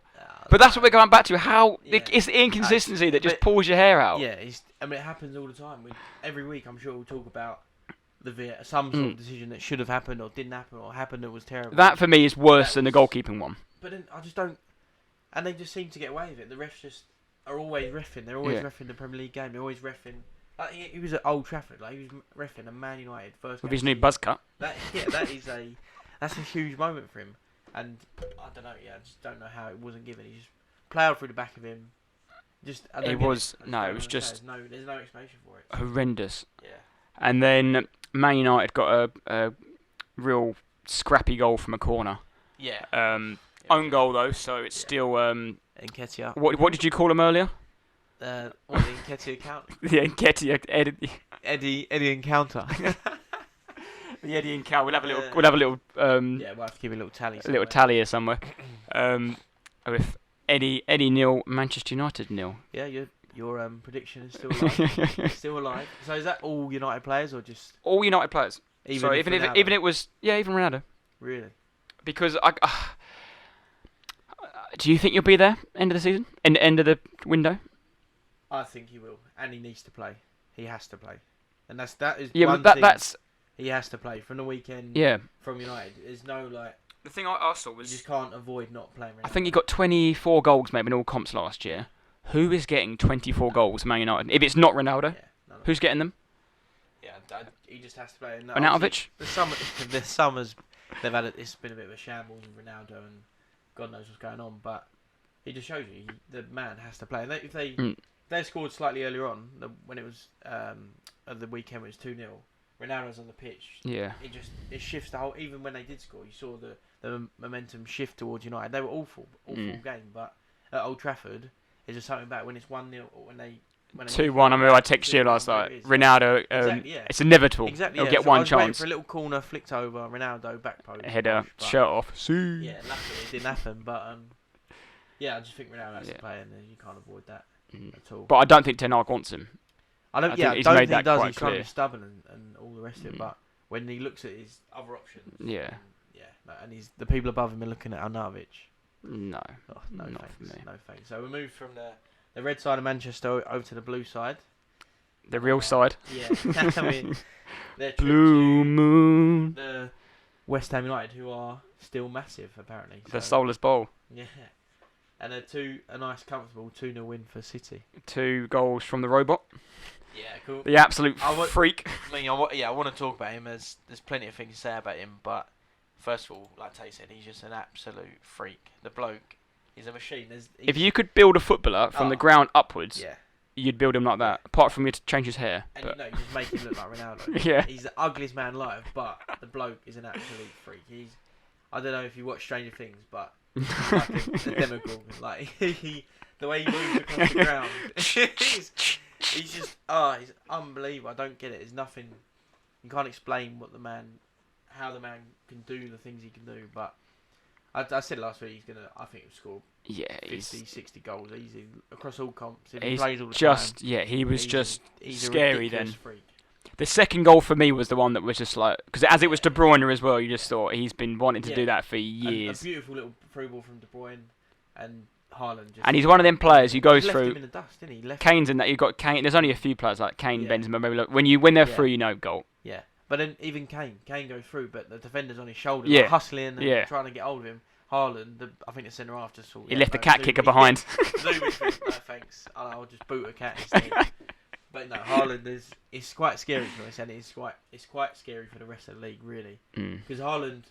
But that's what we're going back to. It's the inconsistency that just pulls your hair out. Yeah, it happens all the time. Every week, I'm sure we'll talk about some sort of decision that should have happened or didn't happen or happened that was terrible. That for me is worse than the goalkeeping one. But then I just don't. And they just seem to get away with it. The refs just are always reffing. They're always reffing the Premier League game. They're always reffing. Like he was at Old Trafford. Like he was reffing a Man United first. With his new buzz cut. That's a huge moment for him. And I don't know. Yeah, I just don't know how it wasn't given. He just plowed through the back of him. There's no explanation for it. Horrendous. Yeah. And then Man United got a real scrappy goal from a corner. Yeah. Own goal though, so it's still. Nketiah. What did you call him earlier? The Nketiah account. The Nketiah Eddie encounter. The Eddie encounter. We'll have a little. We'll have to keep a little tally. A little tally here somewhere. With Eddie 0, Manchester United 0. Yeah, your prediction is still alive. Still alive. So is that all United players or just all United players? Even it was even Ronaldo. Really? Because do you think you'll be there end of the season? End of the window? I think he will, and he needs to play. He has to play, and that is yeah. One But thing that's he has to play from the weekend. Yeah. From United, there's no like. The thing I saw was you just can't avoid not playing. Ronaldo. I think he got 24 goals maybe in all comps last year. Who is getting 24 goals, Man United? If it's not Ronaldo, who's getting them? Yeah, he just has to play. Arnautovic? The summers they've had it's been a bit of a shambles with Ronaldo and God knows what's going on, but he just shows you the man has to play. And if they scored slightly earlier on when it was at the weekend when it was 2-0, Ronaldo's on the pitch. Yeah, it shifts the whole. Even when they did score, you saw the momentum shift towards United. They were awful game, but at Old Trafford, it's just something about when it's 1-0 or when they. 2-1. I mean, I texted you last night. Ronaldo, exactly, it's inevitable. Exactly, he'll get one chance. For a little corner flicked over, Ronaldo back post. Header, shirt off. Yeah, luckily it didn't happen, but Yeah, I just think Ronaldo has to Yeah. play, and you can't avoid that at all. But I don't think Ten Hag wants him. I don't I think think he he's does. made that quite He's trying to clear. be stubborn and all the rest of it. But when he looks at his other options, Yeah. and the people above him are looking at Arnautovic. No. Oh, no Not thanks. for me. No thanks. So we moved from the red side of Manchester over to the blue side. The real side. Yeah. I mean, they're trip Blue to Moon. the West Ham United, who are still massive apparently. The So, Soulless Bowl. yeah. And a nice, comfortable 2-0 win for City. 2 goals from the robot. Yeah, cool. The absolute I would- freak. I mean, I want to talk about him. There's plenty of things to say about him, but first of all, like Tate said, he's just an absolute freak. The bloke is a machine. If you could build a footballer from the ground upwards, yeah, you'd build him like that. Apart from you to change his hair. and But you just make him look like Ronaldo. yeah. He's the ugliest man alive, but the bloke is an absolute freak. I don't know if you watch Stranger Things, but he's like a demagogue. Like the way he moves across the ground, he's just he's unbelievable. I don't get it. There's nothing you can't explain how the man can do the things he can do. But I said last week I think he'll score Yeah, 50, 60 goals easy across all comps. If he he's plays all the just time, he was just he's scary a ridiculous then. freak. The second goal for me was the one that was just like, because as it was De Bruyne as well, you just thought he's been wanting to do that for And years. a beautiful little through ball from De Bruyne and Haaland. And he's one of them players who goes left him through. in the dust, didn't he? Left Kane's in that. You've got Kane. There's only a few players like Kane, Yeah. Benzema, maybe. Look, when they're Yeah. through, you know, goal. Yeah, but then even Kane goes through, but the defender's on his shoulder, Yeah. like, hustling and Yeah. trying to get hold of him. Haaland, I think the centre half just thought He left the cat zoom kicker it. behind. Zoom it, no thanks. I'll just boot a cat instead. But no, Haaland it's quite scary for us, and it's quite scary for the rest of the league, really. Because Haaland,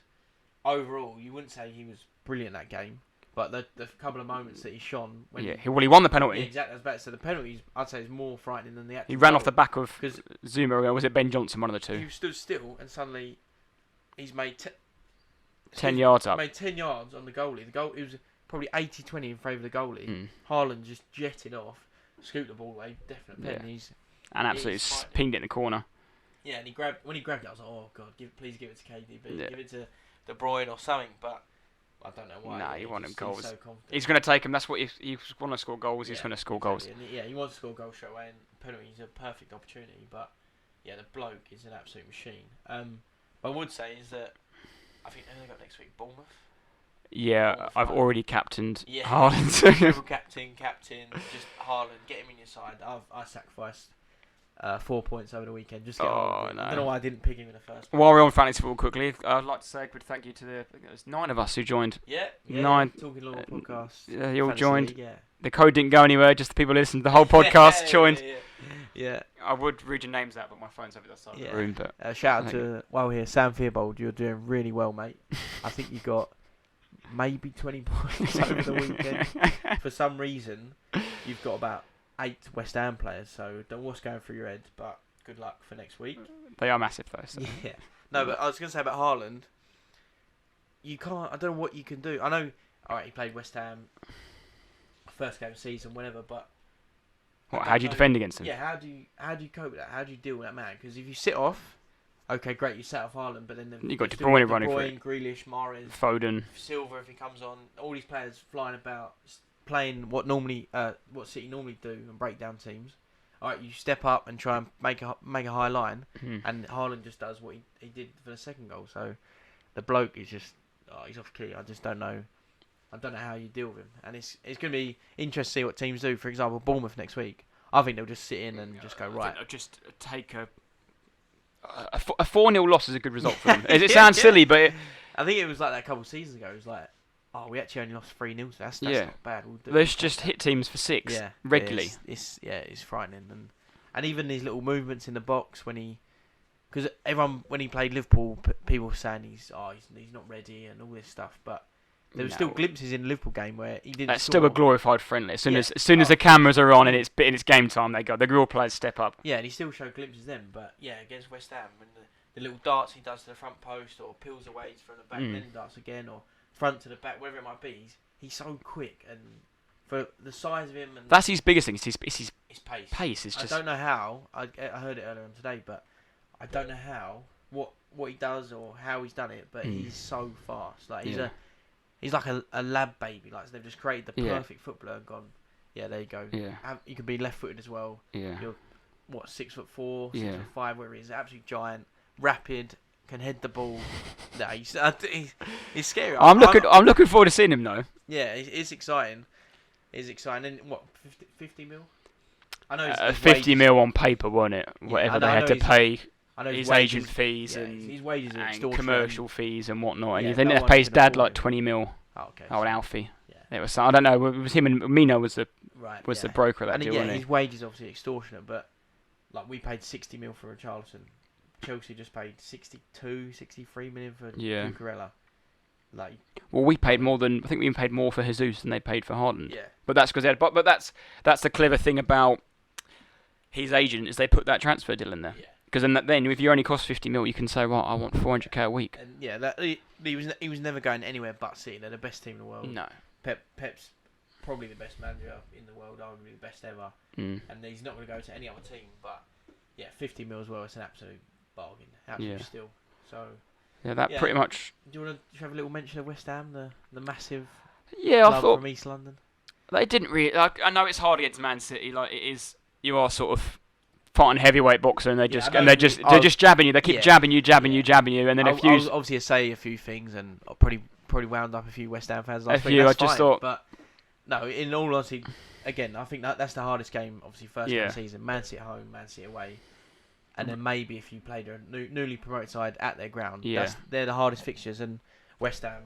overall, you wouldn't say he was brilliant that game, but the couple of moments that he shone when He won the yeah, penalty. exactly. I was about to say the penalties. I'd say is more frightening than the actual. He ran goal. off the back of 'Cause Zuma, or was it Ben Johnson? One of the two. He stood still, and suddenly he's made 10 yards up. Made 10 yards on the goalie. It was probably 80-20 in favour of the goalie. Mm. Haaland just jetted off, scooped the ball away, definite pen. Yeah. He's And absolutely he's fighting. pinged it in the corner. and when he grabbed it, I was like, oh god, please give it to KDB, Yeah. give it to De Bruyne or something. But I don't know why. Nah, you want him goals. He's so confident. He's going to take him. That's what he's going to score goals. He's going to score goals. Exactly. And he wants to score goals straight away, and penalty is a perfect opportunity. But yeah, the bloke is an absolute machine. But I would say is that I think who they got next week, Bournemouth. Yeah, Bournemouth I've final. already captained Yeah. Haaland. Triple captain, just Haaland, get him in your side. I sacrificed 4 points over the weekend just to get Haaland. no. I don't know why I didn't pick him in the first place. While we're on fantasy football quickly, I'd like to say a good thank you to I think it was 9 of us who joined. Yeah, 9. Talking Law podcast. You all Fantasy joined. League, yeah. The code didn't go anywhere. Just the people who listened to the whole podcast joined. Yeah. I would read your names out, but my phone's over the other side of Yeah. the room. But Shout out Thank to here, Sam Theobald. You're doing really well, mate. I think you got maybe 20 points over the weekend. For some reason, you've got about 8 West Ham players. So don't know what's going through your head, but good luck for next week. they are massive though. So. Yeah. No, but I was going to say about Haaland, you can't. I don't know what you can do. I know. All right, he played West Ham first game of the season, whatever. But How do you defend against him? yeah, how do you cope with that? How do you deal with that man? Because if you sit off, okay, great, you set off Haaland, but then You got you've De still Bruyne running for Bruyne, Grealish, Mahrez, Foden. Silva if he comes on, all these players flying about, playing what City normally do and break down teams. All right, you step up and try and make a high line, and Haaland just does what he did for the second goal. So the bloke is just he's off key. I just don't know. I don't know how you deal with him, and it's going to be interesting to see what teams do. For example, Bournemouth next week. I think they'll just sit in and just go right. They'll just take a 4-0 loss is a good result for them. It sounds silly, but I think it was like that a couple of seasons ago. It was like, oh, we actually only lost 3-0. So that's not bad. We'll do let's just hit teams for 6 regularly. It's frightening, and even these little movements in the box when when he played Liverpool, people were saying he's not ready and all this stuff, but there were still glimpses in the Liverpool game where he didn't. That's score. still a glorified friendly. As soon as the cameras are on and it's game time, the real players step up. Yeah, and he still showed glimpses then, but yeah, against West Ham, when the little darts he does to the front post or peels away from the back, then darts again, or front to the back, whatever it might be, he's so quick, and for the size of him, and that's his biggest thing. It's his pace. pace is just. I don't know how. I heard it earlier on today, but I don't know how what he does or how he's done it, but he's so fast. Like he's like a lab baby. Like they've just created the Yeah. perfect footballer and gone. Yeah, there you go. Yeah. You could be left-footed as well. Yeah. You're 6'4", Yeah. 6'5", whatever he is. Absolute giant, rapid, can head the ball. No, he's scary. I'm looking forward to seeing him though. Yeah, it's exciting. It's exciting. And what, 50 mil? I know. His 50 wages, mil on paper, wasn't it? Yeah, Whatever I they know had to pay. I know His wages, agent fees yeah, and his wages are and extortionate. commercial fees and whatnot. Yeah, And then no they one pay his can dad afford like him. 20 mil. Oh, okay. Old Alfie. Yeah. It was. I don't know. It was him and Mino was the the broker of that and deal, yeah, wasn't he? his wages obviously extortionate, but like we paid 60 mil for Richarlison. Chelsea just paid 62, 63 million for Yeah. Cucurella. Like, Well, we paid more than I think we paid more for Jesus than they paid for Haaland. yeah, But that's because but that's the clever thing about his agent is they put that transfer deal in there. yeah. Because then if you only cost 50 mil, you can say, right, I want 400k a week. And yeah, he was never going anywhere but City. They're the best team in the world. No. Pep's probably the best manager in the world, arguably the best ever. Mm. And he's not going to go to any other team. But yeah, 50 mil as well. It's an absolute bargain. Absolute steal. So Yeah, that pretty much. Do you want to have a little mention of West Ham, the massive Yeah, club I thought from East London? they didn't really. Like, I know it's hard against Man City. Like it is, you are sort of fighting heavyweight boxer, and they're just jabbing you. They keep jabbing you, and then I'll obviously say a few things, and I'll probably wound up a few West Ham fans last week. That's fine, but no, in all honesty, again, I think that's the hardest game. Obviously, first game of the season, Man City at home, Man City away, and then maybe if you played a newly promoted side at their ground, they're the hardest fixtures. And West Ham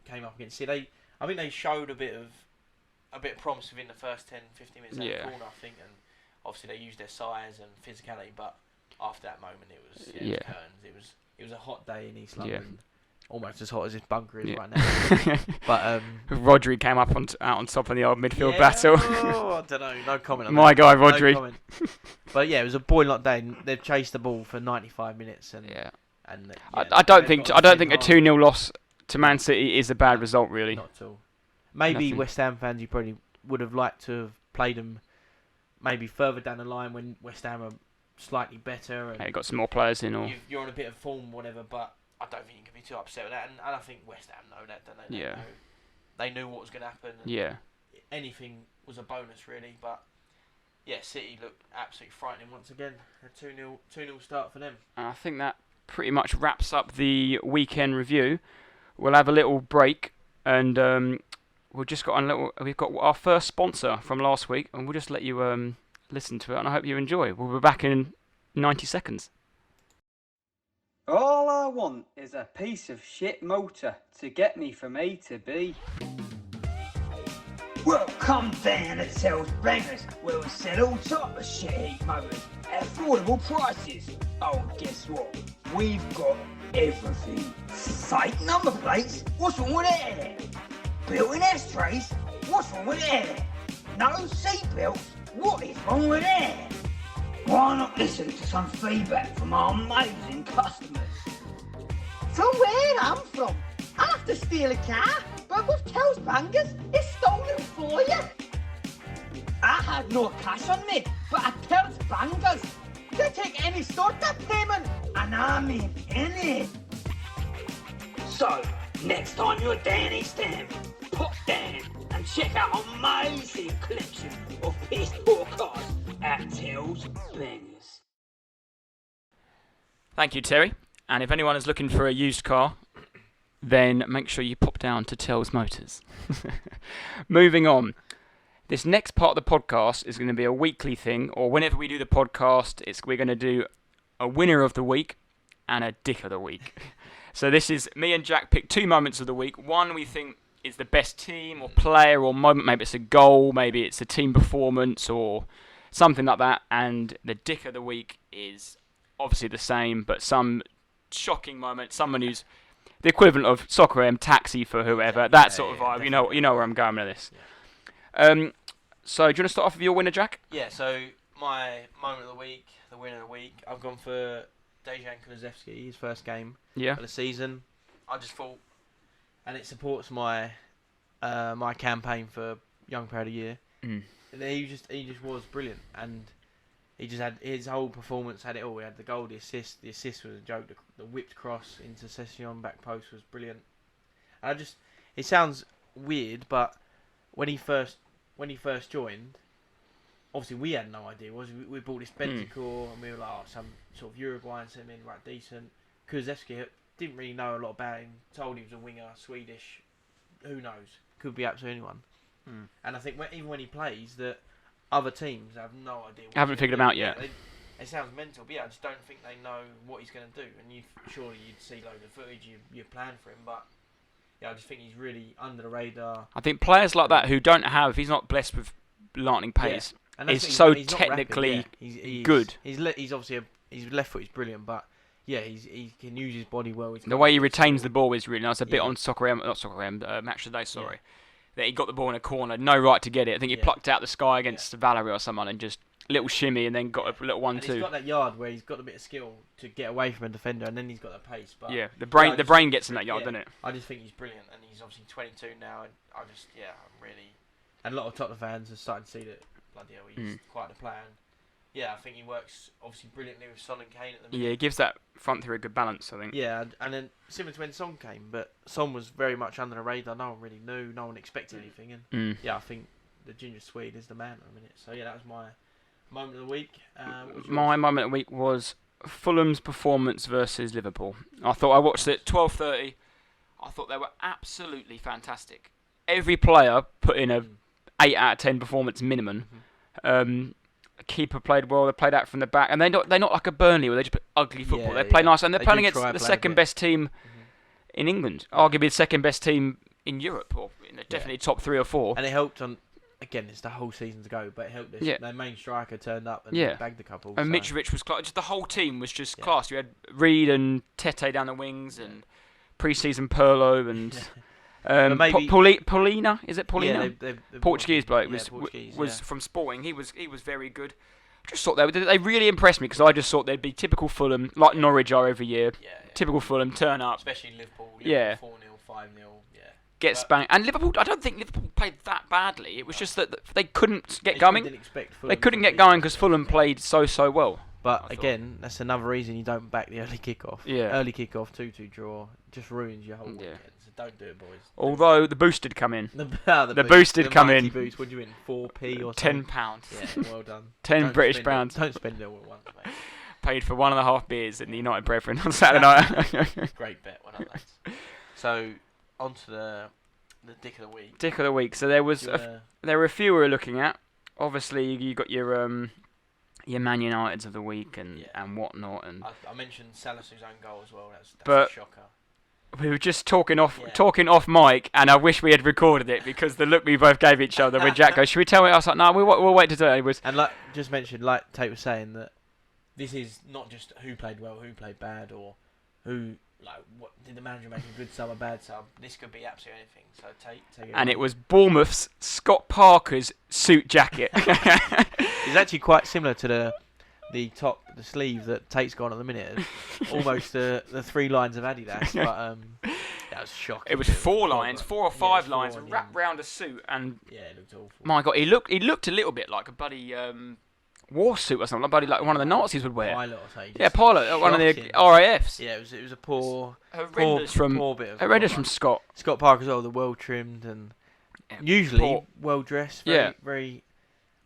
came up against City. I think they showed a bit of promise within the first 10, 15 minutes of the corner, I think, and obviously they used their size and physicality, but after that moment it was curtains. It was a hot day in East London, almost as hot as this bunker is right now. But Rodri came up out on top of the old midfield battle. I don't know, no comment on My that. guy Rodri. No comment. But yeah, it was a boiling hot day, and they've chased the ball for 95 minutes, and I don't think a 2-0 loss to Man City is a bad result, really. Not at all. Maybe Nothing. West Ham fans, you probably would have liked to have played them maybe further down the line when West Ham are slightly better and Got some more players in, or you're on a bit of form, whatever. But I don't think you can be too upset with that, and I think West Ham know that, don't they? They knew what was going to happen. And anything was a bonus, really. But yeah, City looked absolutely frightening once again. A 2-0 start for them. And I think that pretty much wraps up the weekend review. We'll have a little break, and we've got our first sponsor from last week, and we'll just let you listen to it, and I hope you enjoy. We'll be back in 90 seconds. All I want is a piece of shit motor to get me from A to B. Well, come down to Tells Bangers, where we sell all type of shit heat motors at affordable prices. Oh, guess what? We've got everything. Fake number plates? What's wrong with that? Built-in ashtrays? What's wrong with that? No seat belts? What is wrong with that? Why not listen to some feedback from our amazing customers? From where I'm from, I have to steal a car, but with Tells Bangers, it's stolen for you. I had no cash on me, but at Tells Bangers, they take any sort of payment, and I mean any. So, next time you're down East Ham, pop down and check out our amazing collection of pissed poor cars at Tells Bangers. Thank you, Terry. And if anyone is looking for a used car, then make sure you pop down to Tells Motors. Moving on. This next part of the podcast is going to be a weekly thing, or whenever we do the podcast, we're going to do a winner of the week and a dick of the week. So this is me and Jack pick 2 moments of the week. One we think is the best team or player or moment. Maybe it's a goal, maybe it's a team performance or something like that. And the dick of the week is obviously the same, but some shocking moment. Someone who's the equivalent of Soccer M, Taxi for whoever. That sort of vibe. Definitely. You know where I'm going with this. Yeah. So do you want to start off with your winner, Jack? Yeah. So my moment of the week, the winner of the week, I've gone for Dejan Kulusevski, his first game of the season. I just thought, and it supports my my campaign for Young Player of the Year. Mm. And he just was brilliant, and he just had his whole performance had it all. He had the goal, the assist. The assist was a joke. The whipped cross into Session back post was brilliant. And it sounds weird, but when he first joined, obviously we had no idea. We bought this Bentacore and we were like, oh, some sort of Uruguayan sent him in, right, decent. Kuzeski didn't really know a lot about him. Told he was a winger, Swedish. Who knows? Could be absolutely anyone. And I think even when he plays, that other teams have no idea. Haven't figured him out yet. It sounds mental, but yeah, I just don't think they know what he's going to do. And surely you'd see loads of footage, you plan for him, but yeah, I just think he's really under the radar. I think players like that who don't have, if he's not blessed with lightning pace, is so technically good. He's obviously his left foot is brilliant, but yeah, he can use his body well. The way he retains the ball is really nice. A bit on Match of the Day, sorry. That he got the ball in a corner, no right to get it. I think he plucked out the sky against Valerie or someone and just little shimmy and then got a little 1-2. He's got that yard where he's got a bit of skill to get away from a defender, and then he's got that pace. But yeah, the brain gets in that yard, doesn't it? I just think he's brilliant, and he's obviously 22 now, and I'm really. And a lot of Tottenham fans are starting to see that bloody hell, he's quite the player. And yeah, I think he works obviously brilliantly with Son and Kane at the minute. Yeah, he gives that front three a good balance, I think. Yeah, and then similar to when Son came, but Son was very much under the radar. No one really knew, no one expected anything, and yeah, I think the ginger Swede is the man at the minute. So yeah, that was my moment of the week. My moment of the week was Fulham's performance versus Liverpool. I watched it 12:30. I thought they were absolutely fantastic. Every player put in a 8 out of 10 performance minimum. Keeper played well. They played out from the back, and they're not like a Burnley where they just play ugly football. They play nice, and they're playing against the second best team in England, arguably the second best team in Europe, or definitely top 3 or 4. And it helped on. Again, it's the whole season to go, but it helped. Their main striker turned up and bagged a couple. And Mitrovic was class. Just the whole team was just class. You had Reed and Tete down the wings, and pre-season Perlo and Paulina. Is it Paulina? Yeah, Portuguese bloke was from Sporting. He was very good. I just thought they really impressed me because I just thought they'd be typical Fulham, like Norwich are every year. Typical Fulham, turn up. Especially Liverpool 4-0, 5-0. Get spanked. And Liverpool, I don't think Liverpool played that badly. It was just that they couldn't get going. They couldn't get going because Fulham played so well. But again, that's another reason you don't back the early kickoff. Yeah. Early kickoff, 2-2 draw, just ruins your whole weekend. So don't do it, boys. Although the boost did come in. The boost did come in. Boost. What do you win? 4p or £10. Yeah, well done. British pounds. Don't spend it all at once, mate. Paid for 1.5 beers in the United Brethren on Saturday night. Great bet, well done, lads. So on to the Dick of the Week. Dick of the Week. So there were a few we were looking at. Obviously, you got your Man Uniteds of the week and whatnot. And I mentioned Salisu's own goal as well. That's a shocker. We were just talking off mic, and I wish we had recorded it because the look we both gave each other when Jack goes, "Should we tell it?" I was like, "No, we'll wait to do it." It was, and like just mentioned, like Tate was saying, that this is not just who played well, who played bad, or who. Like, what did the manager make a good sub or bad sub? This could be absolutely anything. So take it. And it was Bournemouth's Scott Parker's suit jacket. It's actually quite similar to the sleeve that Tate's got at the minute. Almost the 3 lines of Adidas, but that was shocking. It was 4 lines, 4 or 5 lines wrapped round a suit, and it looked awful. My God, he looked a little bit like a bloody war suit or something, like one of the Nazis would wear. Pilot or something. Yeah, pilot, one of the RAFs. Yeah, it was a poor horrendous from Scott. Scott Parker's all the well trimmed and usually well dressed. Very,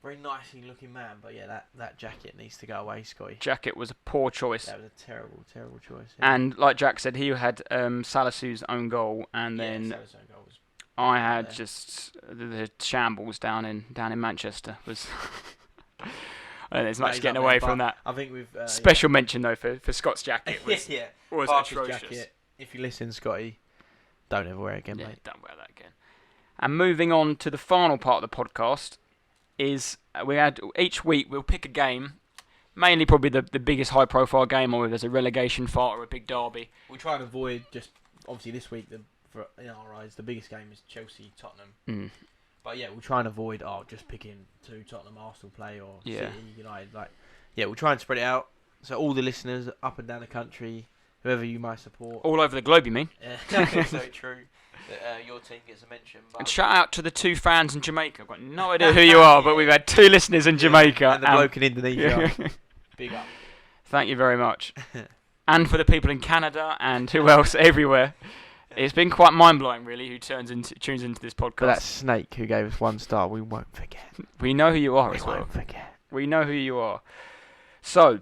very nicely looking man. But yeah, that jacket needs to go away, Scotty. Jacket was a poor choice. That was a terrible choice. Yeah. And like Jack said, he had Salisu's own goal, and then Salisu's own goal was I had just the shambles down in Manchester was. There's much getting away from that. I think we've special mention though for Scott's jacket was atrocious. Jacket, if you listen, Scotty, don't ever wear it again, mate. Don't wear that again. And moving on to the final part of the podcast is each week we'll pick a game, mainly probably the biggest high profile game, or if there's a relegation fight or a big derby. We'll try and avoid just obviously this week. In our eyes, the biggest game is Chelsea Tottenham. But yeah, we'll try and avoid just picking 2 Tottenham Arsenal play or City United. We'll try and spread it out so all the listeners up and down the country, whoever you might support, all over the globe, you mean? Yeah, so true. That your team gets a mention. But and shout out to the 2 fans in Jamaica. I've got no idea who you are, but we've had 2 listeners in Jamaica and the bloke in Indonesia. Big up. Thank you very much. And for the people in Canada and who else everywhere. It's been quite mind-blowing, really, who tunes into this podcast. But that snake who gave us 1 star, we won't forget. We know who you are We as well. won't forget. We know who you are. So,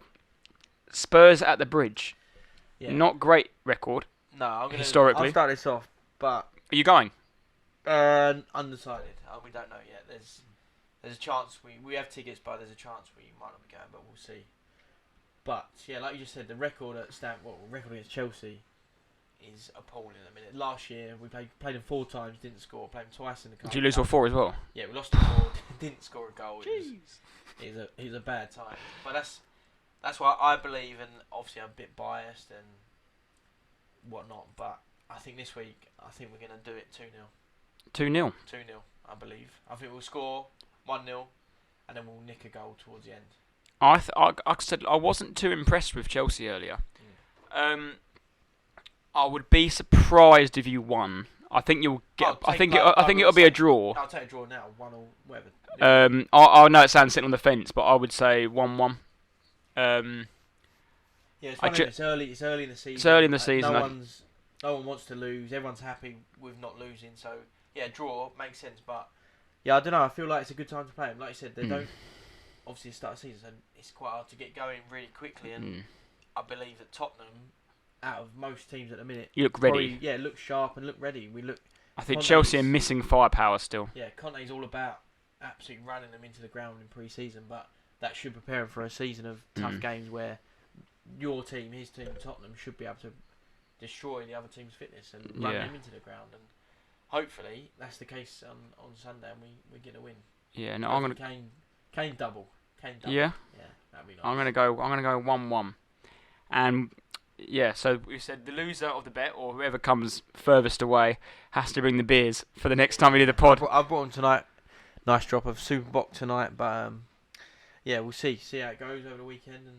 Spurs at the Bridge. Yeah. Not great record. No, I'm gonna historically. I'll start this off, but Are you going? undecided. We don't know yet. There's a chance we have tickets, but there's a chance we might not be going, but we'll see. But yeah, like you just said, the record record against Chelsea is appalling at the minute. Last year we played them 4 times, didn't score. Played them twice in the cup. Did you lose all 4 as well? Yeah, we lost to 4, didn't score a goal. It was a bad time. But that's why I believe, and obviously I'm a bit biased and whatnot, but I think this week we're gonna do it 2-0. 2-0. 2-0, I believe. I think we'll score 1-0 and then we'll nick a goal towards the end. I said I wasn't too impressed with Chelsea earlier. I would be surprised if you won. I think you'll get. I think it'll be a draw. I'll take a draw now, 1 or whatever. I know it sounds sitting on the fence, but I would say 1-1. Yeah, it's early. It's early in the season. It's early in the season. No one wants to lose. Everyone's happy with not losing. So yeah, draw makes sense. But yeah, I don't know. I feel like it's a good time to play them. Like you said, they don't. Obviously, the start of the season, it's quite hard to get going really quickly. And I believe that Tottenham, out of most teams at the minute, you look ready. Look sharp and look ready. I think Chelsea are missing firepower still. Yeah, Conte's all about absolutely running them into the ground in pre-season, but that should prepare them for a season of tough games where your team, his team, Tottenham, should be able to destroy the other team's fitness and run them into the ground. And hopefully that's the case on Sunday, and we get a win. Yeah, no, I'm gonna Kane double. Yeah, that'd be nice. I'm gonna go 1-1, and yeah. So we said the loser of the bet, or whoever comes furthest away, has to bring the beers for the next time we do the pod. I brought them tonight. Nice drop of Superbox tonight, but yeah, we'll see how it goes over the weekend and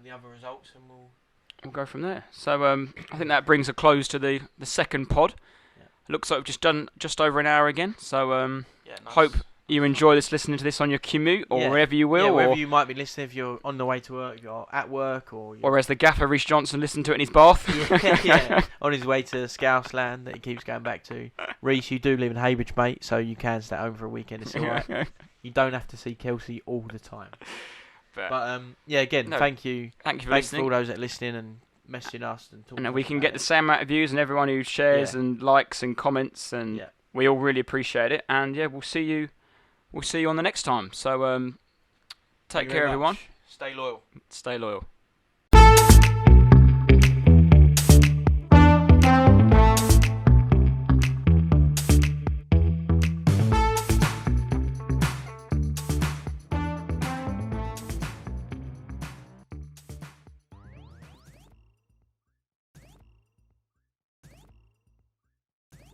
the other results, and we'll go from there. So I think that brings a close to the second pod. Yeah. Looks like we've just done just over an hour again. So nice. Hope you enjoy listening to this on your commute or wherever you will. Yeah, wherever you might be listening, if you're on the way to work, you're at work, or as the gaffer Rhys Johnson listened to it in his bath. On his way to Scouse land that he keeps going back to. Rhys, you do live in Heybridge, mate, so you can stay home for a weekend. It's alright. You don't have to see Kelsey all the time. But again, thank you. Thank you for listening. Thanks for all those that are listening and messaging us and talking. And we can get the same amount of views and everyone who shares and likes and comments, and we all really appreciate it. And we'll see you on the next time. So take care, everyone. Stay loyal. Stay loyal.